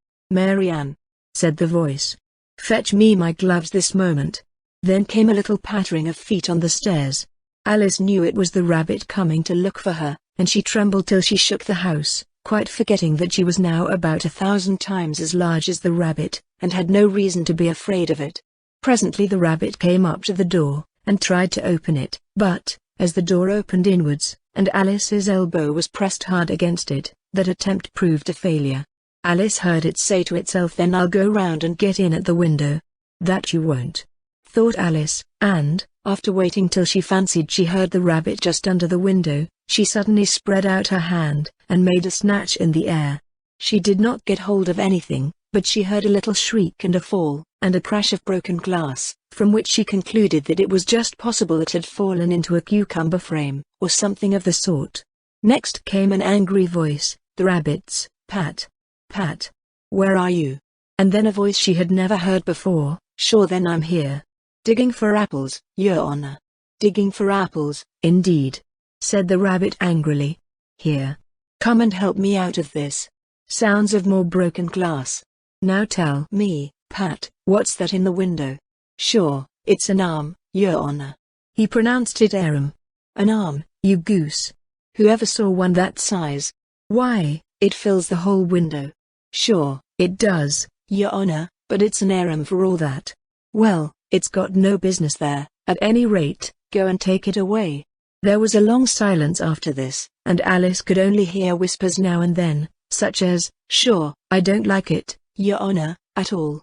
said the voice. Fetch me my gloves this moment. Then came a little pattering of feet on the stairs. Alice knew it was the rabbit coming to look for her, and she trembled till she shook the house, quite forgetting that she was now about 1,000 times as large as the rabbit, and had no reason to be afraid of it. Presently the rabbit came up to the door, and tried to open it, but, as the door opened inwards, and Alice's elbow was pressed hard against it, that attempt proved a failure. Alice heard it say to itself, then I'll go round and get in at the window. That you won't, thought Alice, and, after waiting till she fancied she heard the rabbit just under the window, she suddenly spread out her hand, and made a snatch in the air. She did not get hold of anything, but she heard a little shriek and a fall, and a crash of broken glass, from which she concluded that it was just possible it had fallen into a cucumber frame, or something of the sort. Next came an angry voice, the rabbit's, Pat, Pat, where are you? And then a voice she had never heard before, sure then I'm here. Digging for apples, your honor. Digging for apples, indeed, said the rabbit angrily. Here. Come and help me out of this. Sounds of more broken glass. Now tell me, Pat, what's that in the window? Sure, it's an arm, your honor. He pronounced it arum. An arm, you goose. Whoever saw one that size? Why, it fills the whole window. Sure, it does, your honor, but it's an arum for all that. Well, it's got no business there. At any rate, go and take it away. There was a long silence after this, and Alice could only hear whispers now and then, such as, sure, I don't like it, your honor, at all.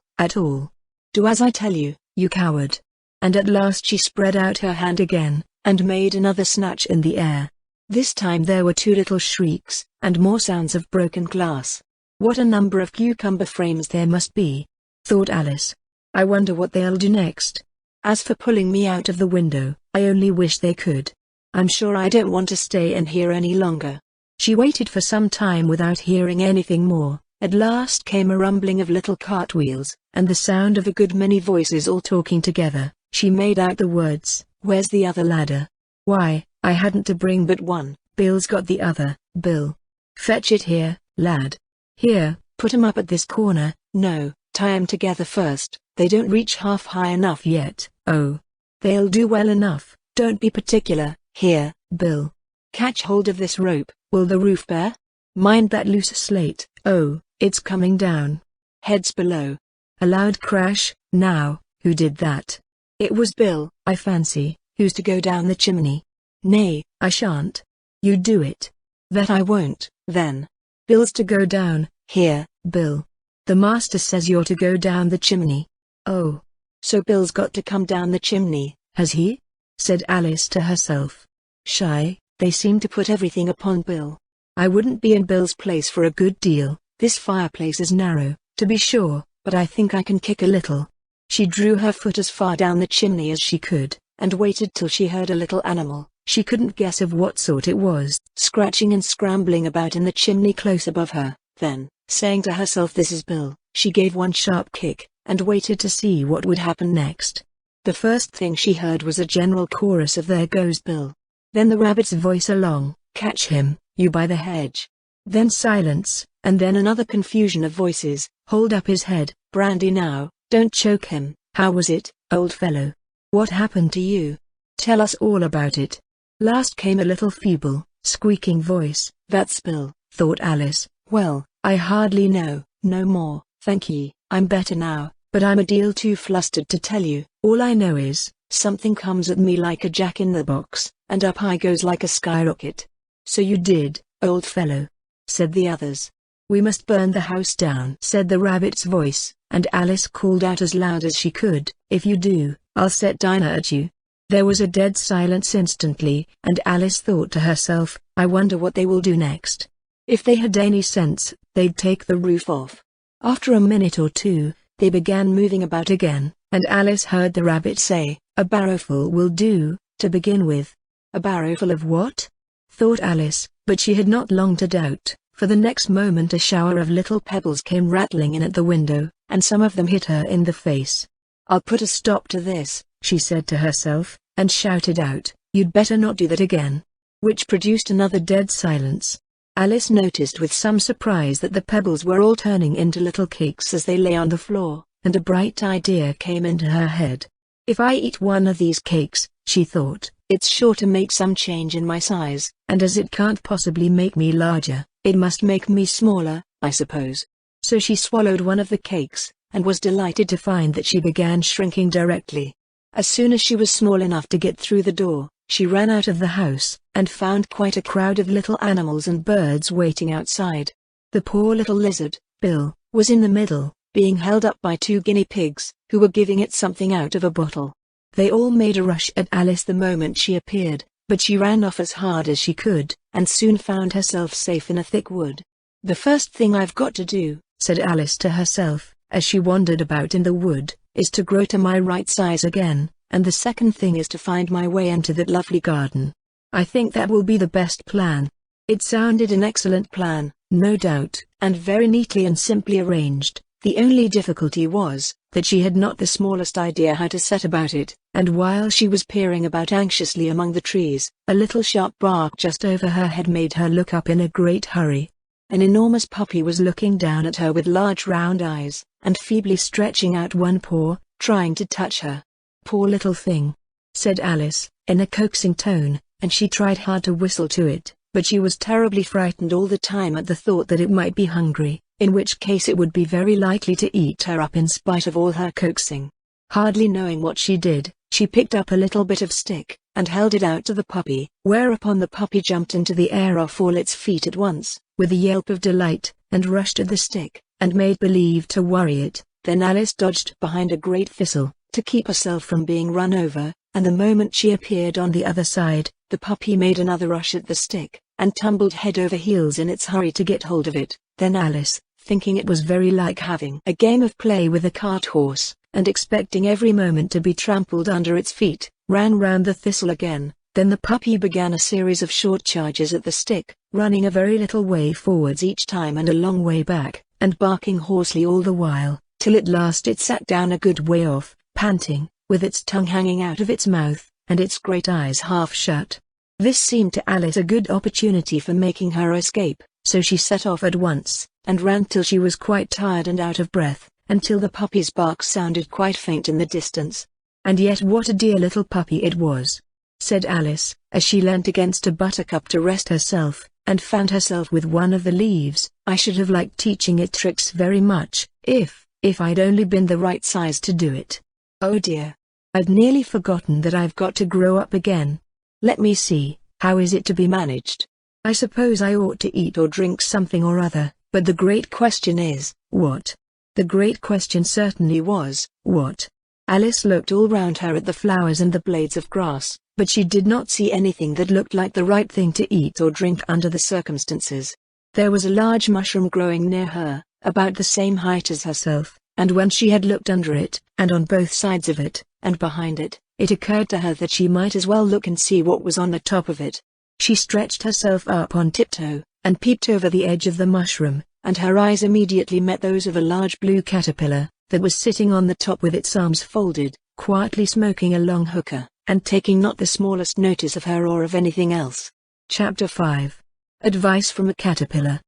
Do as I tell you, you coward. And at last she spread out her hand again, and made another snatch in the air. This time there were two little shrieks, and more sounds of broken glass. What a number of cucumber frames there must be, thought Alice. I wonder what they'll do next. As for pulling me out of the window, I only wish they could. I'm sure I don't want to stay in here any longer. She waited for some time without hearing anything more. At last came a rumbling of little cartwheels, and the sound of a good many voices all talking together. She made out the words, where's the other ladder? Why, I hadn't to bring but one. Bill's got the other. Bill. Fetch it here, lad. Here, put 'em up at this corner. No, tie 'em together first. They don't reach half high enough yet. Oh. They'll do well enough. Don't be particular. Here, Bill. Catch hold of this rope. Will the roof bear? Mind that loose slate. Oh, it's coming down. Heads below. A loud crash. Now, who did that? It was Bill, I fancy. Who's to go down the chimney? Nay, I shan't. You do it. That I won't, then. Bill's to go down. Here, Bill. The master says you're to go down the chimney. Oh. So Bill's got to come down the chimney, has he? Said Alice to herself. Shy, they seem to put everything upon Bill. I wouldn't be in Bill's place for a good deal. This fireplace is narrow, to be sure, but I think I can kick a little. She drew her foot as far down the chimney as she could, and waited till she heard a little animal, she couldn't guess of what sort it was, scratching and scrambling about in the chimney close above her. Then, saying to herself this is Bill, she gave one sharp kick, and waited to see what would happen next. The first thing she heard was a general chorus of "There goes Bill." Then the rabbit's voice along, "Catch him, you by the hedge." Then silence, and then another confusion of voices, "Hold up his head, brandy now, don't choke him, how was it, old fellow? What happened to you? Tell us all about it." Last came a little feeble, squeaking voice. "That's Bill," thought Alice. "Well, I hardly know, no more, thank ye, I'm better now, but I'm a deal too flustered to tell you. All I know is, something comes at me like a jack-in-the-box, and up I goes like a skyrocket." "So you did, old fellow," said the others. "We must burn the house down," said the rabbit's voice, and Alice called out as loud as she could, "If you do, I'll set Dinah at you." There was a dead silence instantly, and Alice thought to herself, "I wonder what they will do next. If they had any sense, they'd take the roof off." After a minute or two, they began moving about again, and Alice heard the rabbit say, "A barrowful will do, to begin with." "A barrowful of what?" thought Alice, but she had not long to doubt, for the next moment a shower of little pebbles came rattling in at the window, and some of them hit her in the face. "I'll put a stop to this," she said to herself, and shouted out, "You'd better not do that again," which produced another dead silence. Alice noticed with some surprise that the pebbles were all turning into little cakes as they lay on the floor, and a bright idea came into her head. "If I eat one of these cakes," she thought, "it's sure to make some change in my size, and as it can't possibly make me larger, it must make me smaller, I suppose." So she swallowed one of the cakes, and was delighted to find that she began shrinking directly. As soon as she was small enough to get through the door, she ran out of the house, and found quite a crowd of little animals and birds waiting outside. The poor little lizard, Bill, was in the middle, being held up by 2 guinea pigs, who were giving it something out of a bottle. They all made a rush at Alice the moment she appeared, but she ran off as hard as she could, and soon found herself safe in a thick wood. "The first thing I've got to do," said Alice to herself, as she wandered about in the wood, "is to grow to my right size again, and the second thing is to find my way into that lovely garden. I think that will be the best plan." It sounded an excellent plan, no doubt, and very neatly and simply arranged. The only difficulty was, that she had not the smallest idea how to set about it, and while she was peering about anxiously among the trees, a little sharp bark just over her head made her look up in a great hurry. An enormous puppy was looking down at her with large round eyes, and feebly stretching out one paw, trying to touch her. "Poor little thing," said Alice, in a coaxing tone, and she tried hard to whistle to it, but she was terribly frightened all the time at the thought that it might be hungry, in which case it would be very likely to eat her up in spite of all her coaxing. Hardly knowing what she did, she picked up a little bit of stick, and held it out to the puppy, whereupon the puppy jumped into the air off all its feet at once, with a yelp of delight, and rushed at the stick, and made believe to worry it. Then Alice dodged behind a great thistle, to keep herself from being run over, and the moment she appeared on the other side, the puppy made another rush at the stick, and tumbled head over heels in its hurry to get hold of it. Then Alice, thinking it was very like having a game of play with a cart horse, and expecting every moment to be trampled under its feet, ran round the thistle again. Then the puppy began a series of short charges at the stick, running a very little way forwards each time and a long way back, and barking hoarsely all the while, till at last it sat down a good way off, panting, with its tongue hanging out of its mouth, and its great eyes half shut. This seemed to Alice a good opportunity for making her escape, so she set off at once, and ran till she was quite tired and out of breath, until the puppy's bark sounded quite faint in the distance. "And yet what a dear little puppy it was," said Alice, as she leant against a buttercup to rest herself, and fanned herself with one of the leaves. "I should have liked teaching it tricks very much, if I'd only been the right size to do it. Oh dear. I'd nearly forgotten that I've got to grow up again. Let me see, how is it to be managed? I suppose I ought to eat or drink something or other, but the great question is, what?" The great question certainly was, what? Alice looked all round her at the flowers and the blades of grass, but she did not see anything that looked like the right thing to eat or drink under the circumstances. There was a large mushroom growing near her, about the same height as herself, and when she had looked under it, and on both sides of it, and behind it, it occurred to her that she might as well look and see what was on the top of it. She stretched herself up on tiptoe, and peeped over the edge of the mushroom, and her eyes immediately met those of a large blue caterpillar that was sitting on the top with its arms folded, quietly smoking a long hookah, and taking not the smallest notice of her or of anything else. Chapter 5. Advice from a Caterpillar.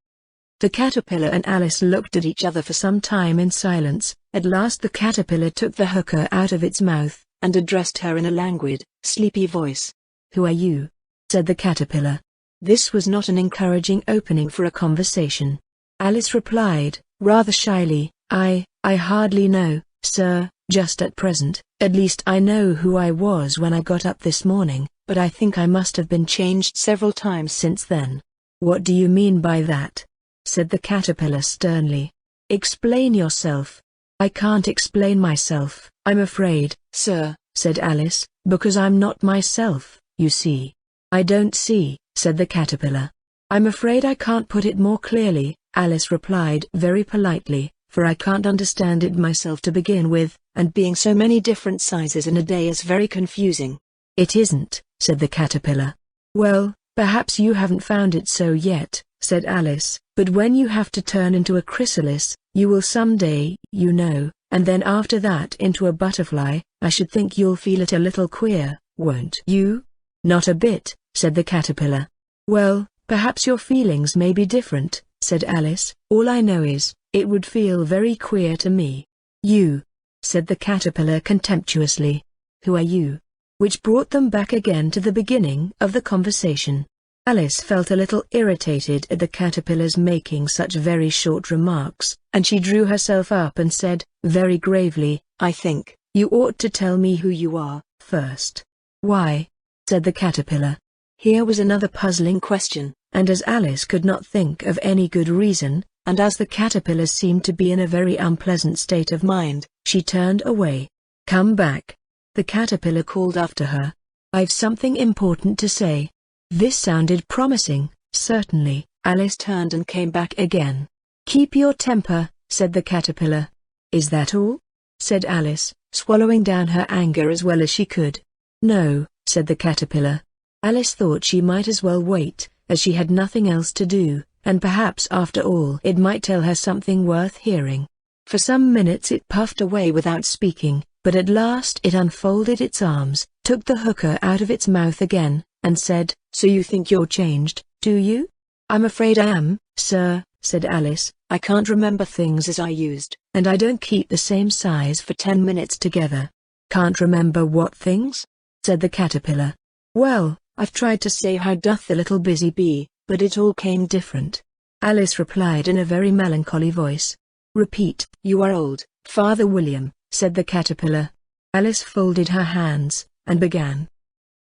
The caterpillar and Alice looked at each other for some time in silence. At last the caterpillar took the hookah out of its mouth, and addressed her in a languid, sleepy voice. "Who are you?" said the caterpillar. This was not an encouraging opening for a conversation. Alice replied, rather shyly, I hardly know, sir, just at present. At least I know who I was when I got up this morning, but I think I must have been changed several times since then." "What do you mean by that?" said the caterpillar sternly. "Explain yourself." "I can't explain myself, I'm afraid, sir," said Alice, "because I'm not myself, you see." "I don't see," said the caterpillar. "I'm afraid I can't put it more clearly," Alice replied very politely, "for I can't understand it myself to begin with, and being so many different sizes in a day is very confusing." "It isn't," said the caterpillar. "Well, perhaps you haven't found it so yet," said Alice, "but when you have to turn into a chrysalis, you will someday, you know, and then after that into a butterfly. I should think you'll feel it a little queer, won't you?" "Not a bit," said the caterpillar. "Well, perhaps your feelings may be different," said Alice. "All I know is, it would feel very queer to me." "You," said the caterpillar contemptuously. "Who are you?" Which brought them back again to the beginning of the conversation. Alice felt a little irritated at the caterpillar's making such very short remarks, and she drew herself up and said, very gravely, "I think you ought to tell me who you are, first." "Why?" said the caterpillar. Here was another puzzling question, and as Alice could not think of any good reason, and as the caterpillar seemed to be in a very unpleasant state of mind, she turned away. "Come back," the caterpillar called after her. "I've something important to say." This sounded promising. Certainly, Alice turned and came back again. "Keep your temper," said the caterpillar. "Is that all?" said Alice, swallowing down her anger as well as she could. "No," said the caterpillar. Alice thought she might as well wait, as she had nothing else to do, and perhaps after all it might tell her something worth hearing. For some minutes it puffed away without speaking, but at last it unfolded its arms, took the hookah out of its mouth again, and said, "So you think you're changed, do you?" "I'm afraid I am, sir," said Alice. "I can't remember things as I used, and I don't keep the same size for 10 minutes together." "Can't remember what things?" said the caterpillar. "Well, I've tried to say how doth the little busy bee, but it all came different." Alice replied in a very melancholy voice. "Repeat." "You are old, Father William," said the caterpillar. Alice folded her hands, and began.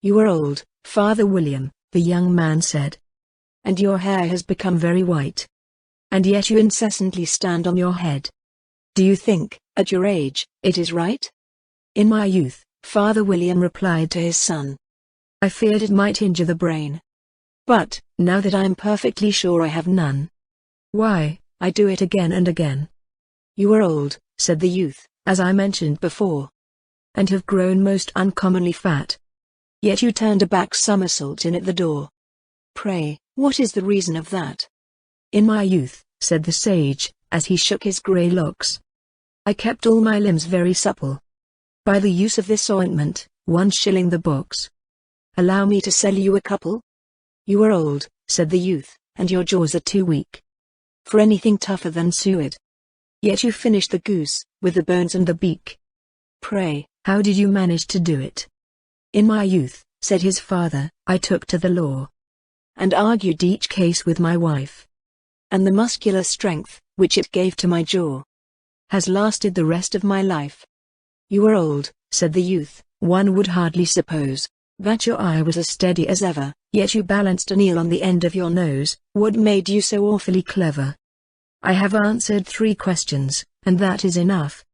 "You are old, Father William," the young man said. "And your hair has become very white. And yet you incessantly stand on your head. Do you think, at your age, it is right?" "In my youth," Father William replied to his son, "I feared it might injure the brain. But, now that I am perfectly sure I have none, why, I do it again and again." "You are old," said the youth, "as I mentioned before, and have grown most uncommonly fat. Yet you turned a back somersault in at the door. Pray, what is the reason of that?" "In my youth," said the sage, as he shook his grey locks, "I kept all my limbs very supple. By the use of this ointment, 1 shilling the box. Allow me to sell you a couple?" "You are old," said the youth, "and your jaws are too weak for anything tougher than suet. Yet you finished the goose, with the bones and the beak. Pray, how did you manage to do it?" "In my youth," said his father, "I took to the law, and argued each case with my wife. And the muscular strength, which it gave to my jaw, has lasted the rest of my life." "You are old," said the youth, "one would hardly suppose that your eye was as steady as ever, yet you balanced an eel on the end of your nose. What made you so awfully clever?" "I have answered 3 questions, and that is enough,"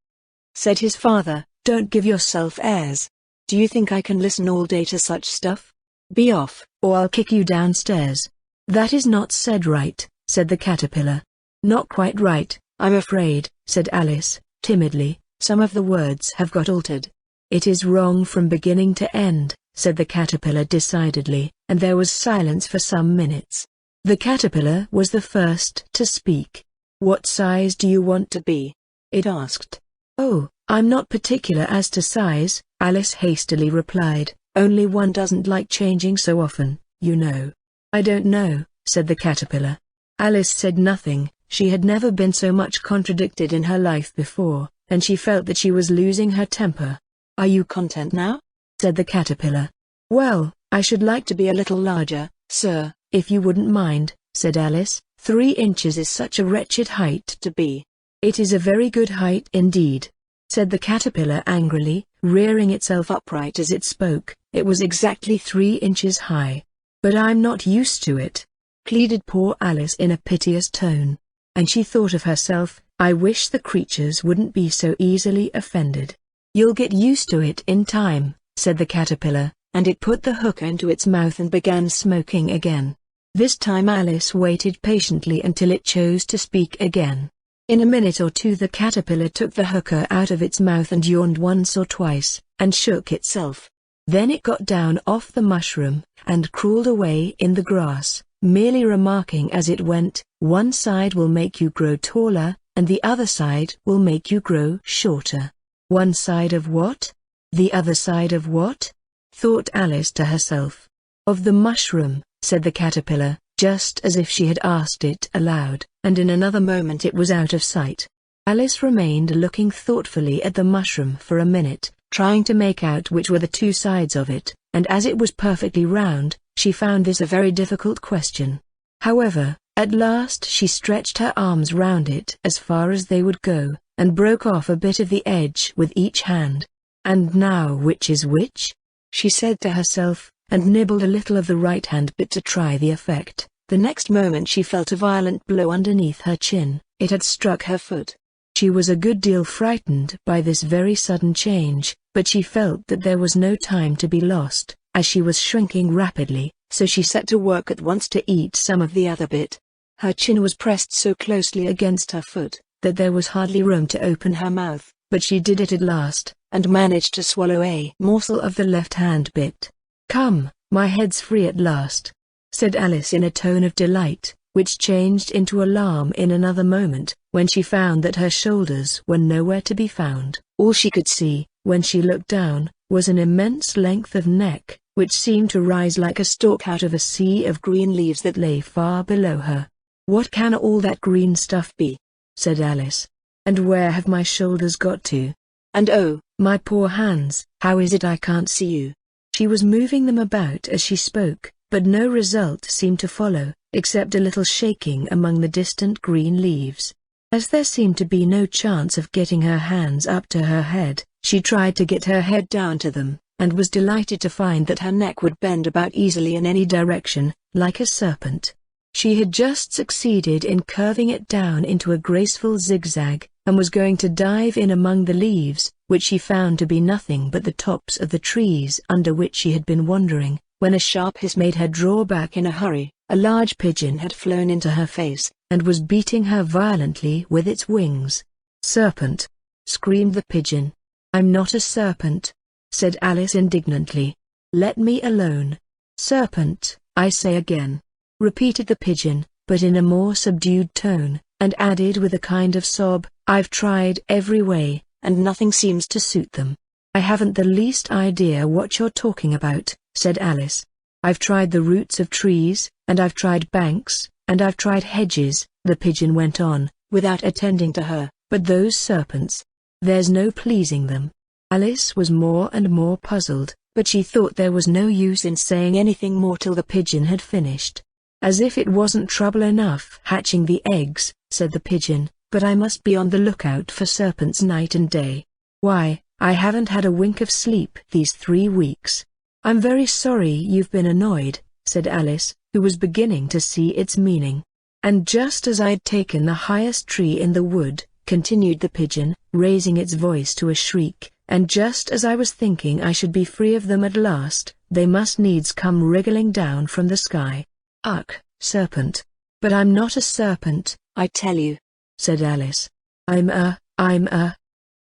said his father. "Don't give yourself airs. Do you think I can listen all day to such stuff? Be off, or I'll kick you downstairs." "That is not said right," said the caterpillar. "Not quite right, I'm afraid," said Alice, timidly. "Some of the words have got altered." "It is wrong from beginning to end," said the caterpillar decidedly, and there was silence for some minutes. The caterpillar was the first to speak. "What size do you want to be?" it asked. "Oh, I'm not particular as to size," Alice hastily replied, "only one doesn't like changing so often, you know." "I don't know," said the caterpillar. Alice said nothing. She had never been so much contradicted in her life before, and she felt that she was losing her temper. "Are you content now?" said the caterpillar. "Well, I should like to be a little larger, sir, if you wouldn't mind," said Alice. 3 inches is such a wretched height to be." "It is a very good height indeed," said the caterpillar angrily, rearing itself upright as it spoke. It was exactly 3 inches high. "But I'm not used to it," pleaded poor Alice in a piteous tone. And she thought of herself, "I wish the creatures wouldn't be so easily offended." "You'll get used to it in time," said the caterpillar, and it put the hook into its mouth and began smoking again. This time Alice waited patiently until it chose to speak again. In a minute or two the caterpillar took the hooker out of its mouth and yawned once or twice, and shook itself. Then it got down off the mushroom, and crawled away in the grass, merely remarking as it went, "One side will make you grow taller, and the other side will make you grow shorter." "One side of what? The other side of what?" thought Alice to herself. "Of the mushroom," said the caterpillar, just as if she had asked it aloud, and in another moment it was out of sight. Alice remained looking thoughtfully at the mushroom for a minute, trying to make out which were the 2 sides of it, and as it was perfectly round, she found this a very difficult question. However, at last she stretched her arms round it as far as they would go, and broke off a bit of the edge with each hand. "And now which is which?" she said to herself, and nibbled a little of the right hand bit to try the effect. The next moment she felt a violent blow underneath her chin. It had struck her foot. She was a good deal frightened by this very sudden change, but she felt that there was no time to be lost, as she was shrinking rapidly, so she set to work at once to eat some of the other bit. Her chin was pressed so closely against her foot, that there was hardly room to open her mouth, but she did it at last, and managed to swallow a morsel of the left-hand bit. "Come, my head's free at last," said Alice in a tone of delight, which changed into alarm in another moment, when she found that her shoulders were nowhere to be found. All she could see, when she looked down, was an immense length of neck, which seemed to rise like a stalk out of a sea of green leaves that lay far below her. "What can all that green stuff be?" said Alice. "And where have my shoulders got to? And oh, my poor hands, how is it I can't see you?" She was moving them about as she spoke, but no result seemed to follow, except a little shaking among the distant green leaves. As there seemed to be no chance of getting her hands up to her head, she tried to get her head down to them, and was delighted to find that her neck would bend about easily in any direction, like a serpent. She had just succeeded in curving it down into a graceful zigzag, and was going to dive in among the leaves, which she found to be nothing but the tops of the trees under which she had been wandering, when a sharp hiss made her draw back in a hurry. A large pigeon had flown into her face, and was beating her violently with its wings. "Serpent!" screamed the pigeon. "I'm not a serpent," said Alice indignantly. "Let me alone." "Serpent, I say again," repeated the pigeon, but in a more subdued tone, and added with a kind of sob, "I've tried every way, and nothing seems to suit them." "I haven't the least idea what you're talking about," said Alice. "I've tried the roots of trees, and I've tried banks, and I've tried hedges," the pigeon went on, without attending to her, "but those serpents, there's no pleasing them." Alice was more and more puzzled, but she thought there was no use in saying anything more till the pigeon had finished. "As if it wasn't trouble enough hatching the eggs," said the pigeon, "but I must be on the lookout for serpents night and day. Why, I haven't had a wink of sleep these 3 weeks." "I'm very sorry you've been annoyed," said Alice, who was beginning to see its meaning. "And just as I'd taken the highest tree in the wood," continued the pigeon, raising its voice to a shriek, "and just as I was thinking I should be free of them at last, they must needs come wriggling down from the sky. Ugh, serpent! But I'm not a serpent, I tell you," said Alice. I'm a...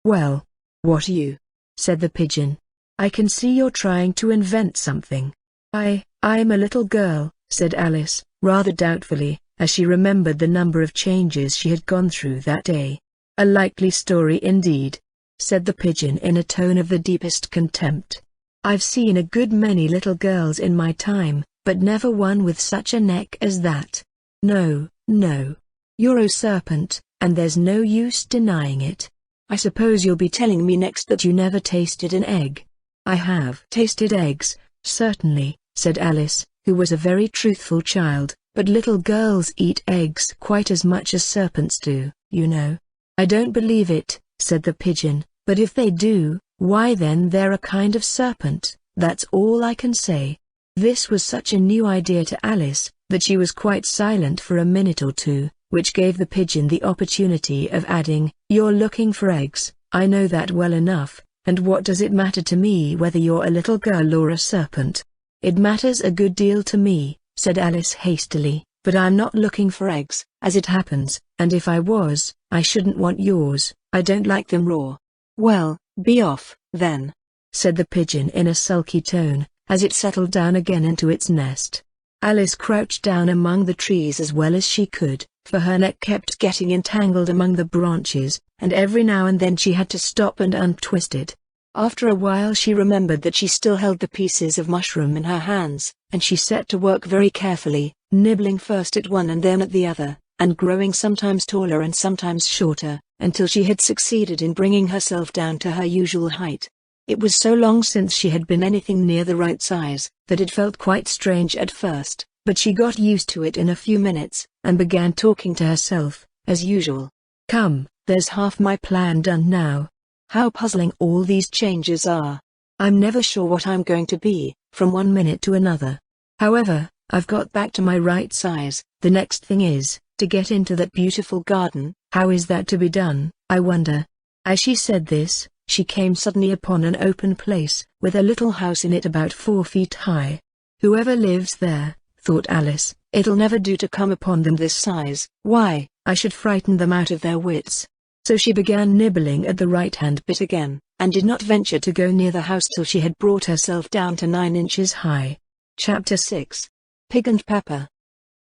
Well, what are you?" said the pigeon. "I can see you're trying to invent something." I'm a little girl," said Alice, rather doubtfully, as she remembered the number of changes she had gone through that day. "A likely story indeed," said the pigeon in a tone of the deepest contempt. "I've seen a good many little girls in my time, but never one with such a neck as that. No, no. You're a serpent, and there's no use denying it. I suppose you'll be telling me next that you never tasted an egg." "I have tasted eggs, certainly," said Alice, who was a very truthful child, "but little girls eat eggs quite as much as serpents do, you know." "I don't believe it," said the pigeon, "but if they do, why then they're a kind of serpent, that's all I can say." This was such a new idea to Alice, that she was quite silent for a minute or two, which gave the pigeon the opportunity of adding, "You're looking for eggs, I know that well enough, and what does it matter to me whether you're a little girl or a serpent?" "It matters a good deal to me," said Alice hastily, "but I'm not looking for eggs, as it happens, and if I was, I shouldn't want yours. I don't like them raw." "Well, be off, then," said the pigeon in a sulky tone, as it settled down again into its nest. Alice crouched down among the trees as well as she could, for her neck kept getting entangled among the branches, and every now and then she had to stop and untwist it. After a while she remembered that she still held the pieces of mushroom in her hands, and she set to work very carefully, nibbling first at one and then at the other, and growing sometimes taller and sometimes shorter, until she had succeeded in bringing herself down to her usual height. It was so long since she had been anything near the right size, that it felt quite strange at first, but she got used to it in a few minutes, and began talking to herself, as usual. "Come, there's half my plan done now. How puzzling all these changes are. I'm never sure what I'm going to be, from one minute to another. However, I've got back to my right size. The next thing is, to get into that beautiful garden. How is that to be done, I wonder?" As she said this, she came suddenly upon an open place, with a little house in it about 4 feet high. "Whoever lives there," thought Alice, "it'll never do to come upon them this size. Why, I should frighten them out of their wits." So she began nibbling at the right-hand bit again, and did not venture to go near the house till she had brought herself down to 9 inches high. Chapter 6. Pig and Pepper.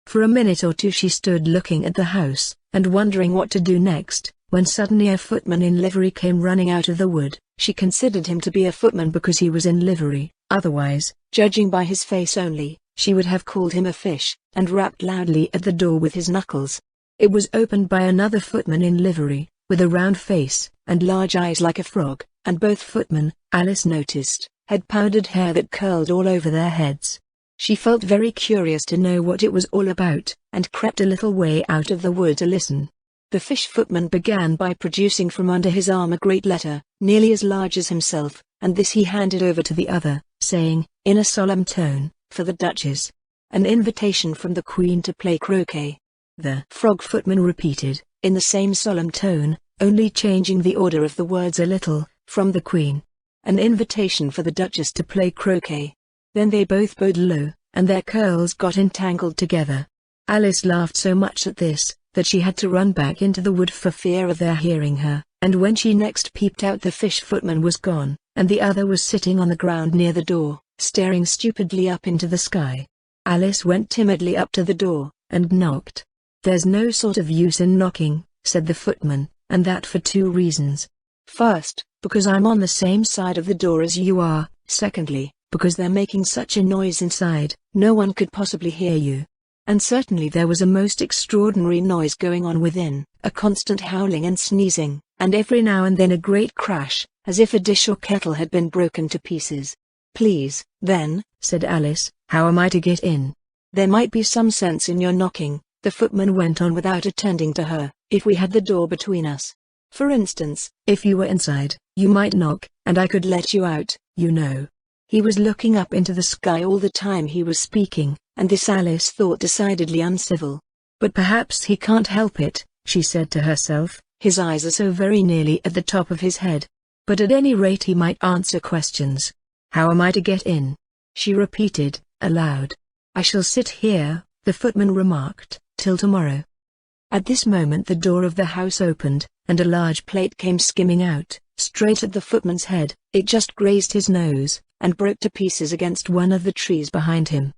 For a minute or two she stood looking at the house, and wondering what to do next, when suddenly a footman in livery came running out of the wood. She considered him to be a footman because he was in livery, otherwise, judging by his face only, she would have called him a fish, and rapped loudly at the door with his knuckles. It was opened by another footman in livery, with a round face, and large eyes like a frog, and both footmen, Alice noticed, had powdered hair that curled all over their heads. She felt very curious to know what it was all about, and crept a little way out of the wood to listen. The fish footman began by producing from under his arm a great letter, nearly as large as himself, and this he handed over to the other, saying, in a solemn tone, "For the Duchess. An invitation from the Queen to play croquet." The frog footman repeated, in the same solemn tone, only changing the order of the words a little, "From the Queen. An invitation for the Duchess to play croquet." Then they both bowed low, and their curls got entangled together. Alice laughed so much at this, that she had to run back into the wood for fear of their hearing her, and when she next peeped out the fish footman was gone, and the other was sitting on the ground near the door, staring stupidly up into the sky. Alice went timidly up to the door, and knocked. "There's no sort of use in knocking," said the footman, "and that for 2 reasons. First, because I'm on the same side of the door as you are, secondly, because they're making such a noise inside, no one could possibly hear you." And certainly there was a most extraordinary noise going on within, a constant howling and sneezing, and every now and then a great crash, as if a dish or kettle had been broken to pieces. "Please, then," said Alice, "how am I to get in?" "There might be some sense in your knocking," the footman went on without attending to her, "if we had the door between us. For instance, if you were inside, you might knock, and I could let you out, you know." He was looking up into the sky all the time he was speaking, and this Alice thought decidedly uncivil. "But perhaps he can't help it," she said to herself, "his eyes are so very nearly at the top of his head. But at any rate he might answer questions. How am I to get in?" she repeated, aloud. "I shall sit here," the footman remarked, "till tomorrow." At this moment the door of the house opened, and a large plate came skimming out, straight at the footman's head. It just grazed his nose, and broke to pieces against one of the trees behind him.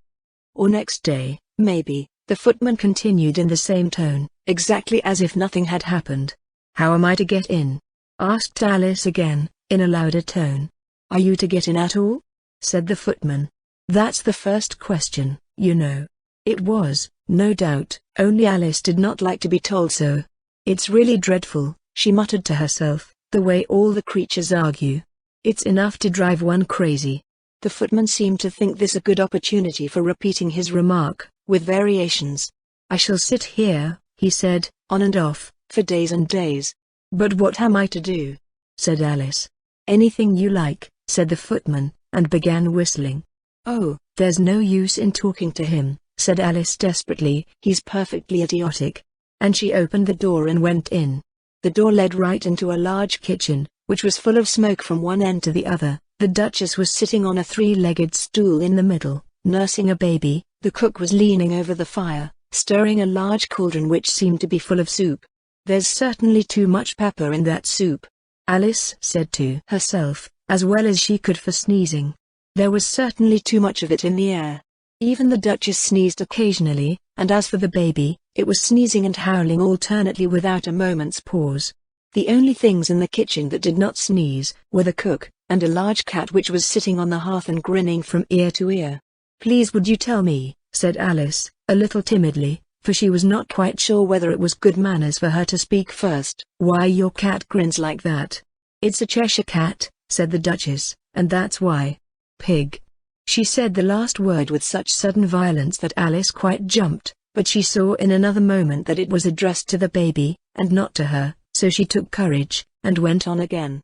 "Or next day, maybe," The footman continued in the same tone, exactly as if nothing had happened. "How am I to get in?" asked Alice again, in a louder tone. "Are you to get in at all?" said the footman. "That's the first question, you know." It was, no doubt, only Alice did not like to be told so. "It's really dreadful," she muttered to herself, "the way all the creatures argue. It's enough to drive one crazy." The footman seemed to think this a good opportunity for repeating his remark, with variations. "I shall sit here," he said, "on and off, for days and days." "But what am I to do?" said Alice. "Anything you like," said the footman, and began whistling. "Oh, there's no use in talking to him," said Alice desperately, "he's perfectly idiotic." And she opened the door and went in. The door led right into a large kitchen, which was full of smoke from one end to the other. The Duchess was sitting on a three-legged stool in the middle, nursing a baby. The cook was leaning over the fire, stirring a large cauldron which seemed to be full of soup. "There's certainly too much pepper in that soup," Alice said to herself, as well as she could for sneezing. There was certainly too much of it in the air. Even the Duchess sneezed occasionally, and as for the baby, it was sneezing and howling alternately without a moment's pause. The only things in the kitchen that did not sneeze were the cook, and a large cat which was sitting on the hearth and grinning from ear to ear. "Please would you tell me," said Alice, a little timidly, for she was not quite sure whether it was good manners for her to speak first, "why your cat grins like that?" "It's a Cheshire cat," said the Duchess, "and that's why." "Pig." She said the last word with such sudden violence that Alice quite jumped, but she saw in another moment that it was addressed to the baby, and not to her, so she took courage, and went on again.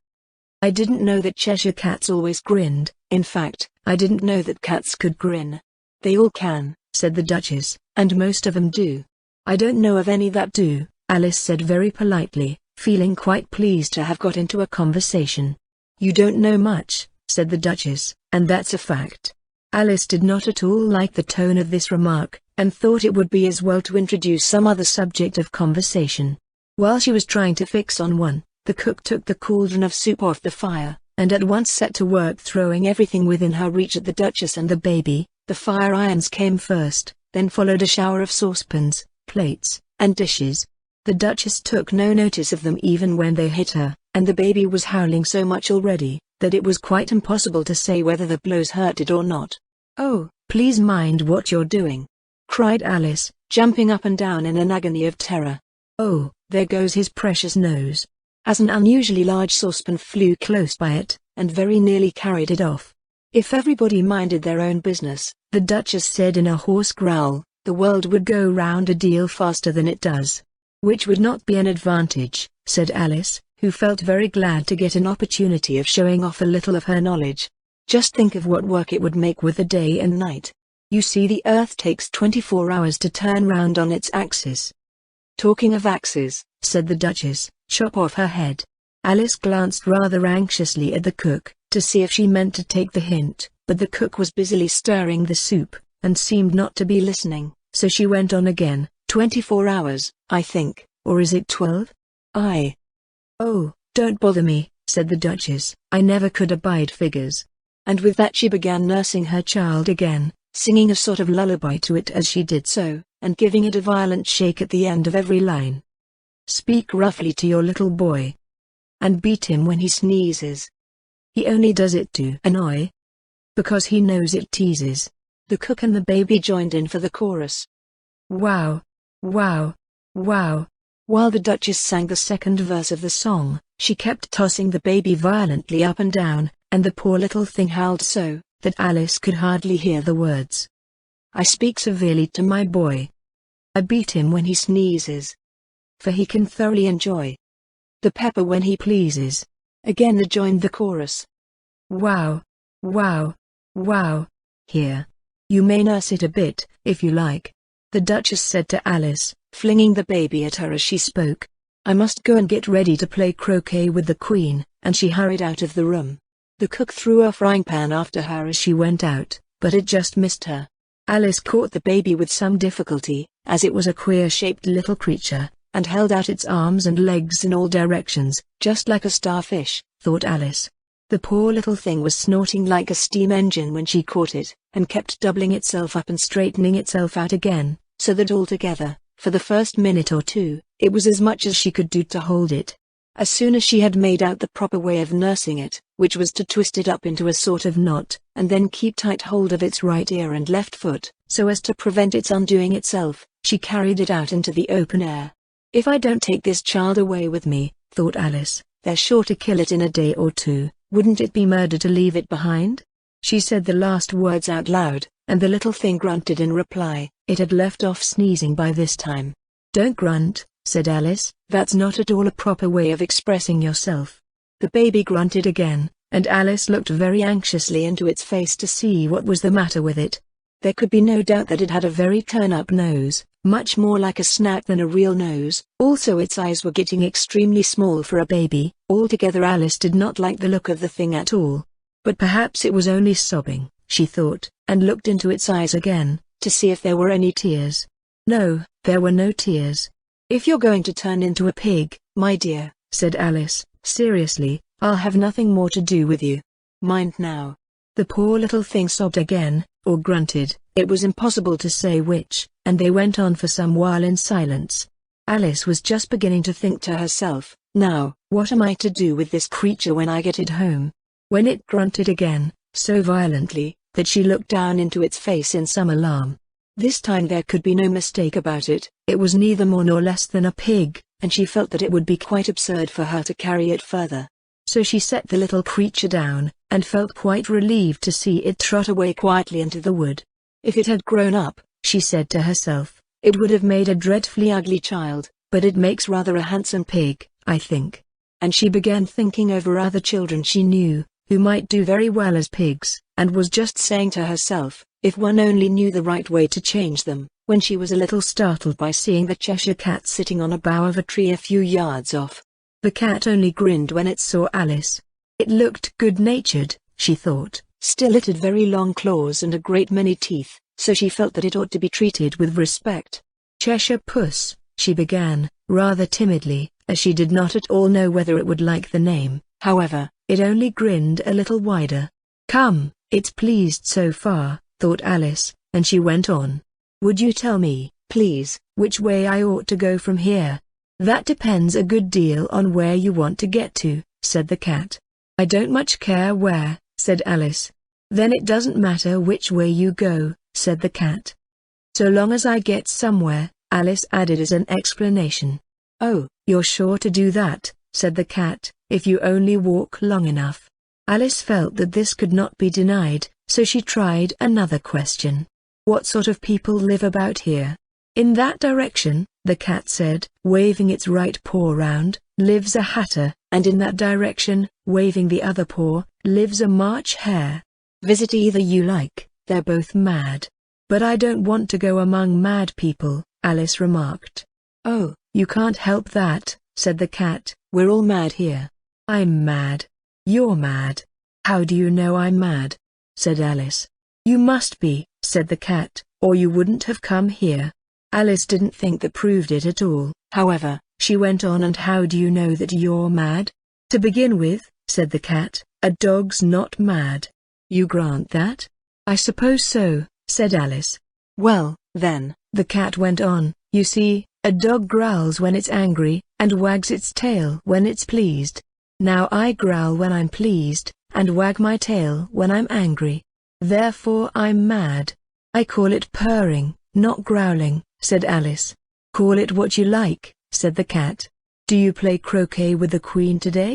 "I didn't know that Cheshire cats always grinned. In fact, I didn't know that cats could grin." "They all can," said the Duchess, "and most of 'em do." "I don't know of any that do," Alice said very politely, feeling quite pleased to have got into a conversation. "You don't know much," said the Duchess, "and that's a fact." Alice did not at all like the tone of this remark, and thought it would be as well to introduce some other subject of conversation. While she was trying to fix on one, the cook took the cauldron of soup off the fire, and at once set to work throwing everything within her reach at the Duchess and the baby. The fire irons came first, then followed a shower of saucepans, plates, and dishes. The Duchess took no notice of them even when they hit her, and the baby was howling so much already, that it was quite impossible to say whether the blows hurt it or not. "Oh, please mind what you're doing," cried Alice, jumping up and down in an agony of terror. "Oh, there goes his precious nose," as an unusually large saucepan flew close by it, and very nearly carried it off. "If everybody minded their own business," the Duchess said in a hoarse growl, "the world would go round a deal faster than it does." "Which would not be an advantage," said Alice, who felt very glad to get an opportunity of showing off a little of her knowledge. "Just think of what work it would make with the day and night. You see, the Earth takes 24 hours to turn round on its axis." "Talking of axes," said the Duchess, "chop off her head." Alice glanced rather anxiously at the cook, to see if she meant to take the hint, but the cook was busily stirring the soup, and seemed not to be listening, so she went on again. 24 hours, I think, or is it 12? "Aye." "Oh, don't bother me," said the Duchess, "I never could abide figures." And with that she began nursing her child again, singing a sort of lullaby to it as she did so, and giving it a violent shake at the end of every line. "Speak roughly to your little boy. And beat him when he sneezes. He only does it to annoy. Because he knows it teases." The cook and the baby joined in for the chorus. "Wow, wow, wow." While the Duchess sang the second verse of the song, she kept tossing the baby violently up and down, and the poor little thing howled so, that Alice could hardly hear the words. "I speak severely to my boy. I beat him when he sneezes. For he can thoroughly enjoy the pepper when he pleases." Again they joined the chorus. "Wow, wow, wow. Here. You may nurse it a bit, if you like," the Duchess said to Alice, flinging the baby at her as she spoke. "I must go and get ready to play croquet with the Queen," and she hurried out of the room. The cook threw a frying pan after her as she went out, but it just missed her. Alice caught the baby with some difficulty, as it was a queer-shaped little creature, and held out its arms and legs in all directions, just like a starfish, thought Alice. The poor little thing was snorting like a steam engine when she caught it, and kept doubling itself up and straightening itself out again, so that altogether, for the first minute or two, it was as much as she could do to hold it. As soon as she had made out the proper way of nursing it, which was to twist it up into a sort of knot, and then keep tight hold of its right ear and left foot, so as to prevent its undoing itself, she carried it out into the open air. "If I don't take this child away with me," thought Alice, "they're sure to kill it in a day or two. Wouldn't it be murder to leave it behind?" She said the last words out loud, and the little thing grunted in reply. It had left off sneezing by this time. "Don't grunt," said Alice, "that's not at all a proper way of expressing yourself." The baby grunted again, and Alice looked very anxiously into its face to see what was the matter with it. There could be no doubt that it had a very turn-up nose, much more like a snout than a real nose. Also its eyes were getting extremely small for a baby. Altogether Alice did not like the look of the thing at all. But perhaps it was only sobbing, she thought, and looked into its eyes again, to see if there were any tears. No, there were no tears. "If you're going to turn into a pig, my dear," said Alice, seriously, "I'll have nothing more to do with you. Mind now." The poor little thing sobbed again, or grunted, it was impossible to say which, and they went on for some while in silence. Alice was just beginning to think to herself, "Now, what am I to do with this creature when I get it home?" when it grunted again, so violently, that she looked down into its face in some alarm. This time there could be no mistake about it, it was neither more nor less than a pig, and she felt that it would be quite absurd for her to carry it further. So she set the little creature down, and felt quite relieved to see it trot away quietly into the wood. If it had grown up, she said to herself, it would have made a dreadfully ugly child, but it makes rather a handsome pig, I think. And she began thinking over other children she knew, who might do very well as pigs, and was just saying to herself, if one only knew the right way to change them, when she was a little startled by seeing the Cheshire Cat sitting on a bough of a tree a few yards off. The cat only grinned when it saw Alice. It looked good-natured, she thought, still it had very long claws and a great many teeth, so she felt that it ought to be treated with respect. "Cheshire Puss," she began, rather timidly, as she did not at all know whether it would like the name. However, it only grinned a little wider. "Come, it's pleased so far," thought Alice, and she went on. "Would you tell me, please, which way I ought to go from here?" "That depends a good deal on where you want to get to," said the cat. "I don't much care where," said Alice. "Then it doesn't matter which way you go," said the cat. "So long as I get somewhere," Alice added as an explanation. "Oh, you're sure to do that," said the cat, "if you only walk long enough." Alice felt that this could not be denied, so she tried another question. "What sort of people live about here?" "In that direction," the cat said, waving its right paw round, "lives a hatter, and in that direction, waving the other paw, lives a March hare. Visit either you like, they're both mad." "But I don't want to go among mad people," Alice remarked. "Oh, you can't help that," said the cat, "we're all mad here." "I'm mad." "You're mad." "How do you know I'm mad?" said Alice. "You must be," said the cat, "or you wouldn't have come here." Alice didn't think that proved it at all. However, she went on, "And how do you know that you're mad?" "To begin with," said the cat, "a dog's not mad." "You grant that?" "I suppose so," said Alice. "Well, then," the cat went on, "you see, a dog growls when it's angry, and wags its tail when it's pleased. Now I growl when I'm pleased, and wag my tail when I'm angry. Therefore I'm mad. I call it purring, not growling," said Alice. "Call it what you like," said the cat. "Do you play croquet with the Queen today?"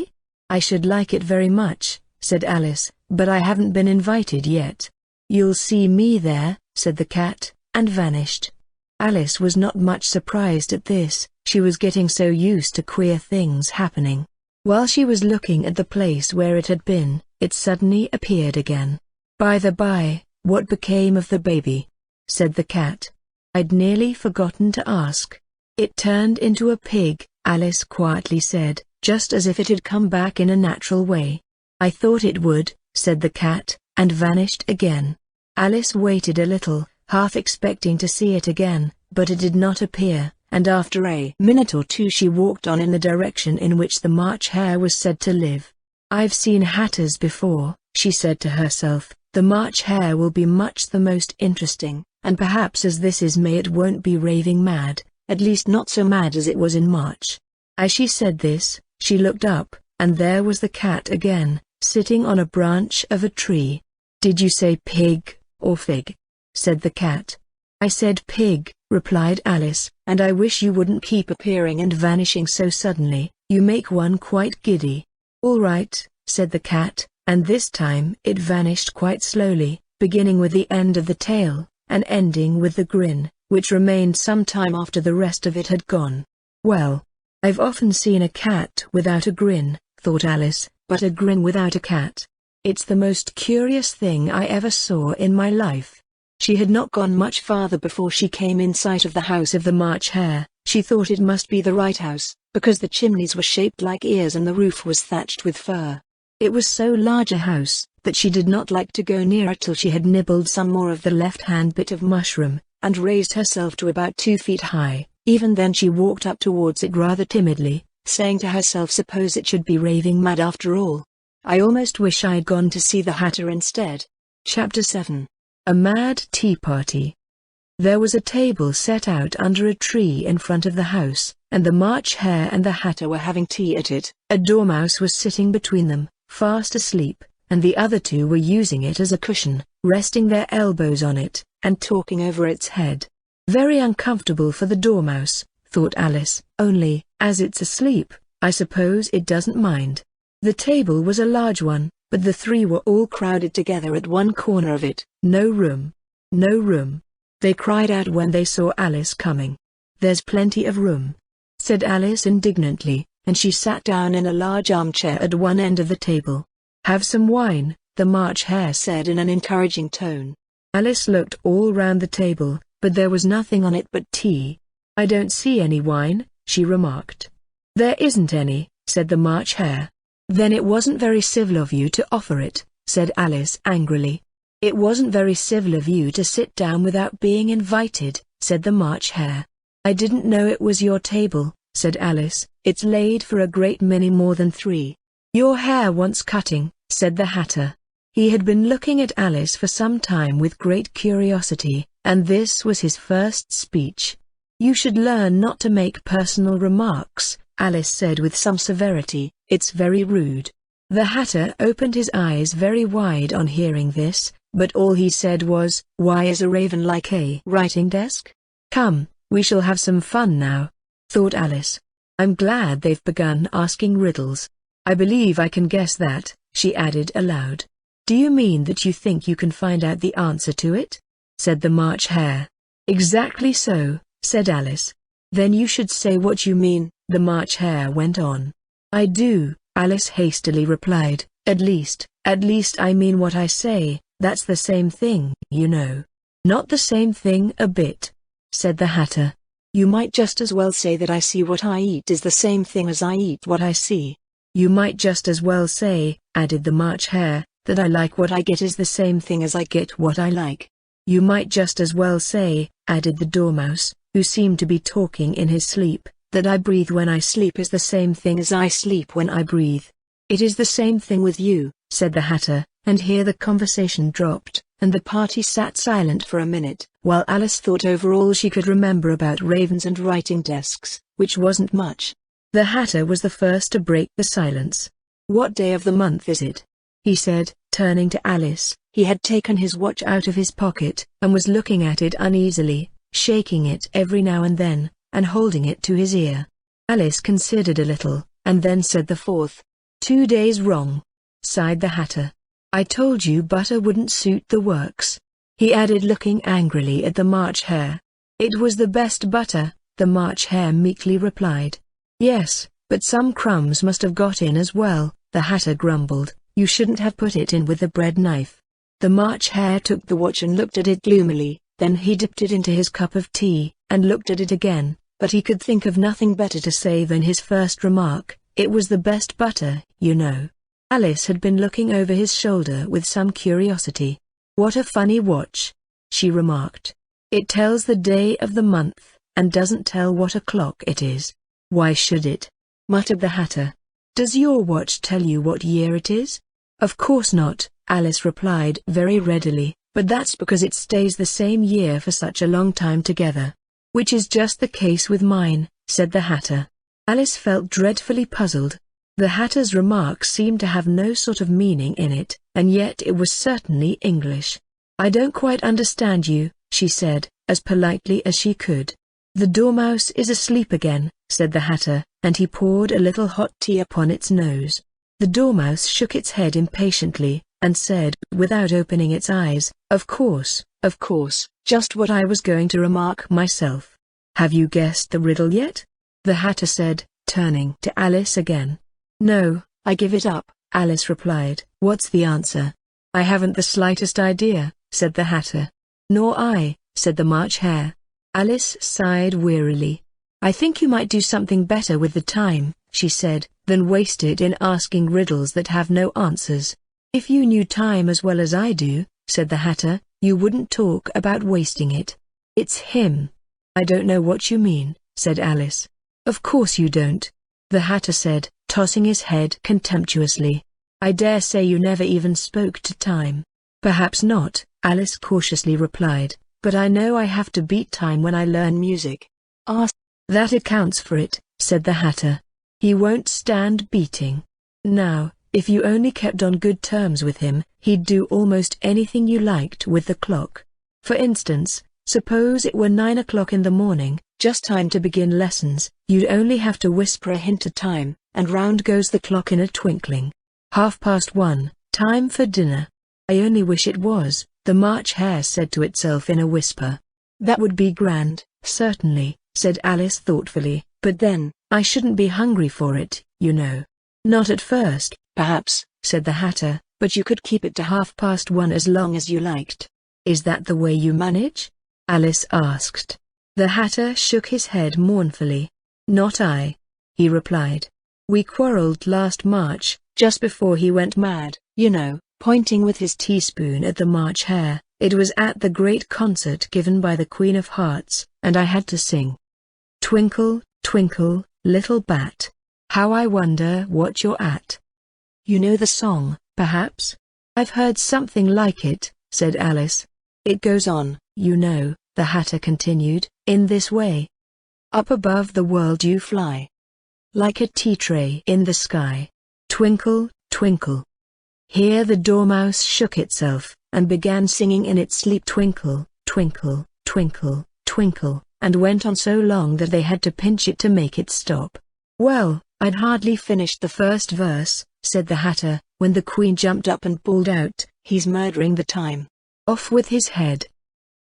"I should like it very much," said Alice, "but I haven't been invited yet." "You'll see me there," said the cat, and vanished. Alice was not much surprised at this, she was getting so used to queer things happening. While she was looking at the place where it had been, it suddenly appeared again. "By the by, what became of the baby?" said the cat. "I'd nearly forgotten to ask." "It turned into a pig," Alice quietly said, just as if it had come back in a natural way. "I thought it would," said the cat, and vanished again. Alice waited a little, half expecting to see it again, but it did not appear, and after a minute or two she walked on in the direction in which the March hare was said to live. "I've seen hatters before," she said to herself. "The March hare will be much the most interesting." and perhaps as this is May it won't be raving mad, at least not so mad as it was in March." As she said this, she looked up, and there was the cat again, sitting on a branch of a tree. "Did you say pig, or fig?" said the cat. "I said pig," replied Alice, "and I wish you wouldn't keep appearing and vanishing so suddenly, you make one quite giddy." "All right," said the cat, and this time it vanished quite slowly, beginning with the end of the tail, and ending with the grin, which remained some time after the rest of it had gone. "Well, I've often seen a cat without a grin," thought Alice, "but a grin without a cat. It's the most curious thing I ever saw in my life." She had not gone much farther before she came in sight of the house of the March Hare. She thought it must be the right house, because the chimneys were shaped like ears and the roof was thatched with fur. It was so large a house, that she did not like to go near it till she had nibbled some more of the left-hand bit of mushroom, and raised herself to about 2 feet high. Even then she walked up towards it rather timidly, saying to herself, "Suppose it should be raving mad after all. I almost wish I'd gone to see the Hatter instead." Chapter 7. A Mad Tea Party. There was a table set out under a tree in front of the house, and the March Hare and the Hatter were having tea at it. A dormouse was sitting between them, fast asleep, and the other two were using it as a cushion, resting their elbows on it, and talking over its head. Very uncomfortable for the dormouse, thought Alice, only, as it's asleep, I suppose it doesn't mind. The table was a large one, but the three were all crowded together at one corner of it. "No room. No room," they cried out when they saw Alice coming. "There's plenty of room," said Alice indignantly, and she sat down in a large armchair at one end of the table. "Have some wine," the March Hare said in an encouraging tone. Alice looked all round the table, but there was nothing on it but tea. "I don't see any wine," she remarked. "There isn't any," said the March Hare. "Then it wasn't very civil of you to offer it," said Alice angrily. "It wasn't very civil of you to sit down without being invited," said the March Hare. "I didn't know it was your table," said Alice. "It's laid for a great many more than 3. "Your hair wants cutting," said the Hatter. He had been looking at Alice for some time with great curiosity, and this was his first speech. "You should learn not to make personal remarks," Alice said with some severity. "It's very rude." The Hatter opened his eyes very wide on hearing this, but all he said was, "Why is a raven like a writing desk? Come, we shall have some fun now," thought Alice. "I'm glad they've begun asking riddles. I believe I can guess that," she added aloud. "Do you mean that you think you can find out the answer to it?" said the March Hare. "Exactly so," said Alice. "Then you should say what you mean," the March Hare went on. "I do," Alice hastily replied. At least I mean what I say. That's the same thing, you know." "Not the same thing a bit," said the Hatter. "You might just as well say that I see what I eat is the same thing as I eat what I see." "You might just as well say," added the March Hare, "that I like what I get is the same thing as I get what I like." "You might just as well say," added the Dormouse, who seemed to be talking in his sleep, "that I breathe when I sleep is the same thing as I sleep when I breathe." "It is the same thing with you," said the Hatter, and here the conversation dropped, and the party sat silent for a minute, while Alice thought over all she could remember about ravens and writing desks, which wasn't much. The Hatter was the first to break the silence. "What day of the month is it?" he said, turning to Alice. He had taken his watch out of his pocket, and was looking at it uneasily, shaking it every now and then, and holding it to his ear. Alice considered a little, and then said the 4th. "2 days wrong," sighed the Hatter. "I told you butter wouldn't suit the works," he added, looking angrily at the March Hare. "It was the best butter," the March Hare meekly replied. "Yes, but some crumbs must have got in as well," the Hatter grumbled. "You shouldn't have put it in with the bread knife." The March Hare took the watch and looked at it gloomily, then he dipped it into his cup of tea, and looked at it again, but he could think of nothing better to say than his first remark. "It was the best butter, you know." Alice had been looking over his shoulder with some curiosity. "What a funny watch," she remarked. "It tells the day of the month, and doesn't tell what o'clock it is." "Why should it?" muttered the Hatter. "Does your watch tell you what year it is?" "Of course not," Alice replied very readily, But that's because it stays the same year for such a long time together. Which is just the case with mine, said the Hatter. Alice felt dreadfully puzzled. The Hatter's remark seemed to have no sort of meaning in it, and yet it was certainly English. I don't quite understand you, she said, as politely as she could. The Dormouse is asleep again, said the Hatter, and he poured a little hot tea upon its nose. The Dormouse shook its head impatiently, and said, without opening its eyes, of course, just what I was going to remark myself. Have you guessed the riddle yet? The Hatter said, turning to Alice again. No, I give it up, Alice replied. What's the answer? I haven't the slightest idea, said the Hatter. Nor I, said the March Hare. Alice sighed wearily. I think you might do something better with the time, she said, than waste it in asking riddles that have no answers. If you knew time as well as I do, said the Hatter, you wouldn't talk about wasting it. It's him. I don't know what you mean, said Alice. Of course you don't, the Hatter said, tossing his head contemptuously. I dare say you never even spoke to time. Perhaps not, Alice cautiously replied, but I know I have to beat time when I learn music. That accounts for it, said the Hatter. He won't stand beating. Now, if you only kept on good terms with him, he'd do almost anything you liked with the clock. For instance, suppose it were 9 o'clock in the morning, just time to begin lessons, you'd only have to whisper a hint to time, and round goes the clock in a twinkling. 1:30, time for dinner. I only wish it was, the March Hare said to itself in a whisper. That would be grand, certainly, said Alice thoughtfully, but then, I shouldn't be hungry for it, you know. Not at first, perhaps, said the Hatter, but you could keep it to 1:30 as long as you liked. Is that the way you manage? Alice asked. The Hatter shook his head mournfully. Not I, he replied. We quarreled last March, just before he went mad, you know, pointing with his teaspoon at the March Hare. It was at the great concert given by the Queen of Hearts, and I had to sing. Twinkle, twinkle, little bat, how I wonder what you're at. You know the song, perhaps? I've heard something like it, said Alice. It goes on, you know, the Hatter continued, in this way. Up above the world you fly, like a tea tray in the sky. Twinkle, twinkle. Here the Dormouse shook itself, and began singing in its sleep twinkle, twinkle, twinkle, twinkle, and went on so long that they had to pinch it to make it stop. Well, I'd hardly finished the first verse, said the Hatter, when the Queen jumped up and bawled out, he's murdering the time. Off with his head.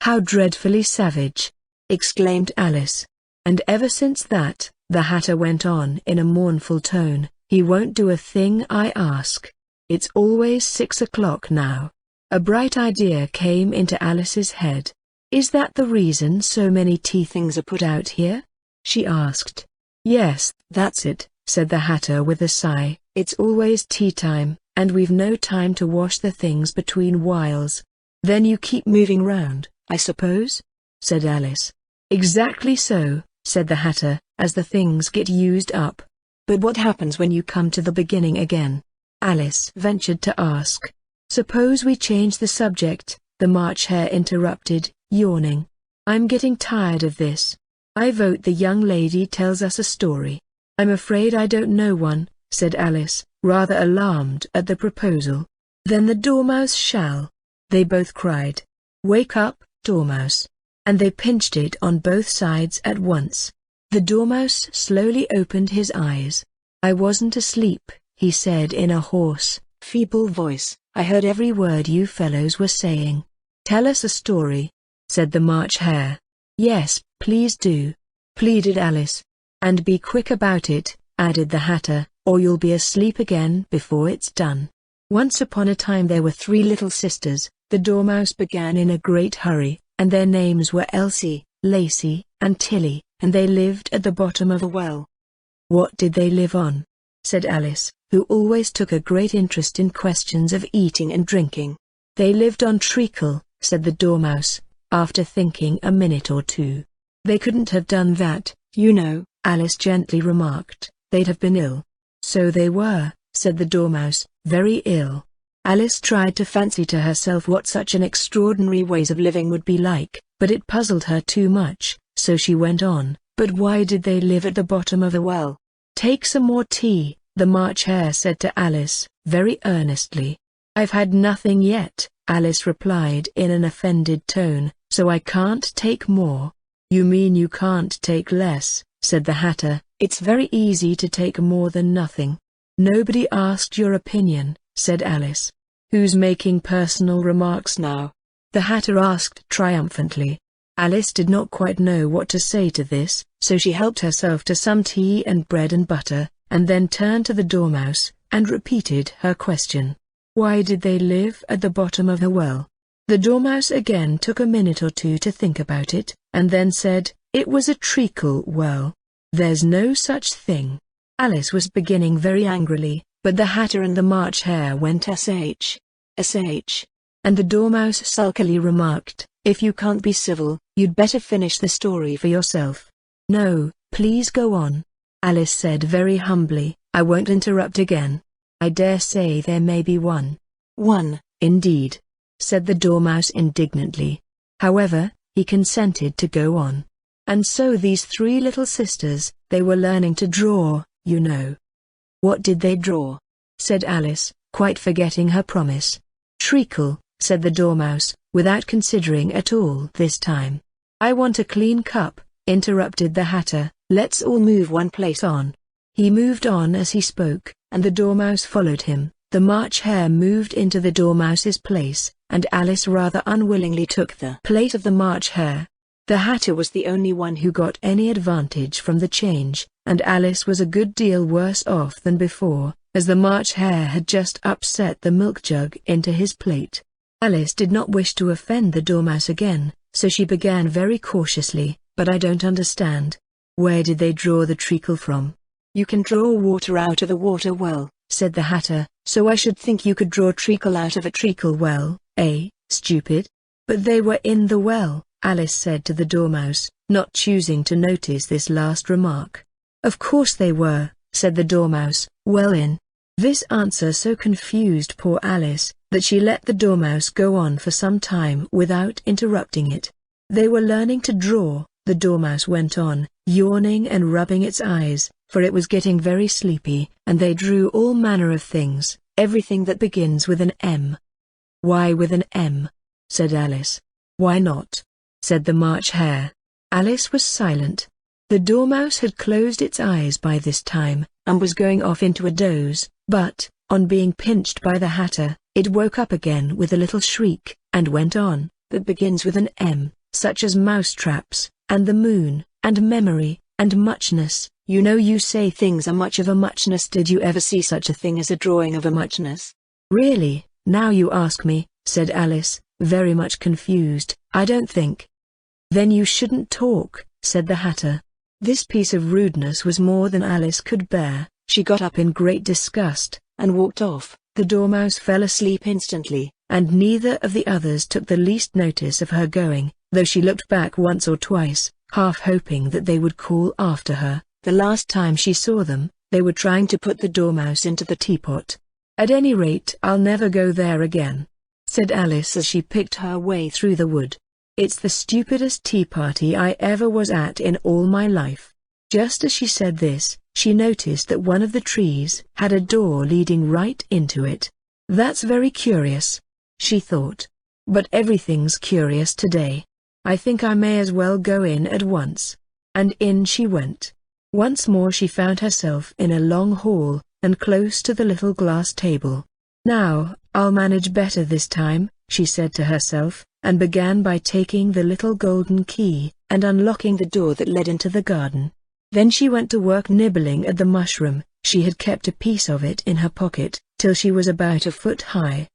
How dreadfully savage, exclaimed Alice. And ever since that, the Hatter went on in a mournful tone, he won't do a thing I ask. It's always 6 o'clock now. A bright idea came into Alice's head. Is that the reason so many tea things are put out here? She asked. Yes, that's it, said the Hatter with a sigh. It's always tea time, and we've no time to wash the things between whiles. Then you keep moving round, I suppose? Said Alice. Exactly so, said the Hatter, as the things get used up. But what happens when you come to the beginning again? Alice ventured to ask. Suppose we change the subject, the March Hare interrupted, yawning. I'm getting tired of this. I vote the young lady tells us a story. I'm afraid I don't know one, said Alice, rather alarmed at the proposal. Then the Dormouse shall. They both cried. Wake up, Dormouse. And they pinched it on both sides at once. The Dormouse slowly opened his eyes. I wasn't asleep, he said in a hoarse, feeble voice. I heard every word you fellows were saying. Tell us a story, said the March Hare. Yes, please do, pleaded Alice. And be quick about it, added the Hatter, or you'll be asleep again before it's done. Once upon a time there were 3 little sisters, the Dormouse began in a great hurry, and their names were Elsie, Lacey, and Tilly, and they lived at the bottom of a well. What did they live on? Said Alice, who always took a great interest in questions of eating and drinking. They lived on treacle, said the Dormouse, after thinking a minute or two. They couldn't have done that, you know, Alice gently remarked. They'd have been ill. So they were, said the Dormouse, very ill. Alice tried to fancy to herself what such an extraordinary ways of living would be like, but it puzzled her too much, so she went on, "But why did they live at the bottom of a well?" "Take some more tea," the March Hare said to Alice, very earnestly. "I've had nothing yet," Alice replied in an offended tone, "so I can't take more." "You mean you can't take less," said the Hatter. "It's very easy to take more than nothing." "Nobody asked your opinion," said Alice. "Who's making personal remarks now?" the Hatter asked triumphantly. Alice did not quite know what to say to this, so she helped herself to some tea and bread and butter, and then turned to the Dormouse, and repeated her question. "Why did they live at the bottom of a well?" The Dormouse again took a minute or two to think about it, and then said, "It was a treacle well. There's no such thing." Alice was beginning very angrily, but the Hatter and the March Hare went sh, and the Dormouse sulkily remarked, "If you can't be civil, you'd better finish the story for yourself." "No, please go on," Alice said very humbly. "I won't interrupt again. I dare say there may be one." "One, indeed," said the Dormouse indignantly. However, he consented to go on. "And so these three little sisters, they were learning to draw, you know." "What did they draw?" said Alice, quite forgetting her promise. "Treacle," said the Dormouse, without considering at all this time. "I want a clean cup," interrupted the Hatter. "Let's all move one place on." He moved on as he spoke, and the Dormouse followed him. The March Hare moved into the Dormouse's place, and Alice rather unwillingly took the place of the March Hare. The Hatter was the only one who got any advantage from the change, and Alice was a good deal worse off than before, as the March Hare had just upset the milk jug into his plate. Alice did not wish to offend the Dormouse again, so she began very cautiously, "But I don't understand. Where did they draw the treacle from?" "You can draw water out of a water well," said the Hatter, "so I should think you could draw treacle out of a treacle well, eh, stupid?" "But they were in the well," Alice said to the Dormouse, not choosing to notice this last remark. "Of course they were," said the Dormouse, "well in." This answer so confused poor Alice, that she let the Dormouse go on for some time without interrupting it. "They were learning to draw," the Dormouse went on, yawning and rubbing its eyes, for it was getting very sleepy, "and they drew all manner of things, everything that begins with an M." "Why with an M?" said Alice. "Why not?" said the March Hare. Alice was silent. The Dormouse had closed its eyes by this time, and was going off into a doze, but, on being pinched by the Hatter, it woke up again with a little shriek, and went on, "That begins with an M, such as mousetraps, and the moon, and memory, and muchness. You know you say things are much of a muchness. Did you ever see such a thing as a drawing of a muchness?" "Really, now you ask me," said Alice, very much confused, "I don't think." "Then you shouldn't talk," said the Hatter. This piece of rudeness was more than Alice could bear. She got up in great disgust, and walked off. The Dormouse fell asleep instantly, and neither of the others took the least notice of her going, though she looked back once or twice, half hoping that they would call after her. The last time she saw them, they were trying to put the Dormouse into the teapot. "At any rate, I'll never go there again," said Alice as she picked her way through the wood. "It's the stupidest tea party I ever was at in all my life." Just as she said this, she noticed that one of the trees had a door leading right into it. "That's very curious," she thought. "But everything's curious today. I think I may as well go in at once." And in she went. Once more she found herself in a long hall, and close to the little glass table. "Now, I'll manage better this time," she said to herself, and began by taking the little golden key, and unlocking the door that led into the garden. Then she went to work nibbling at the mushroom. She had kept a piece of it in her pocket, till she was about a foot high,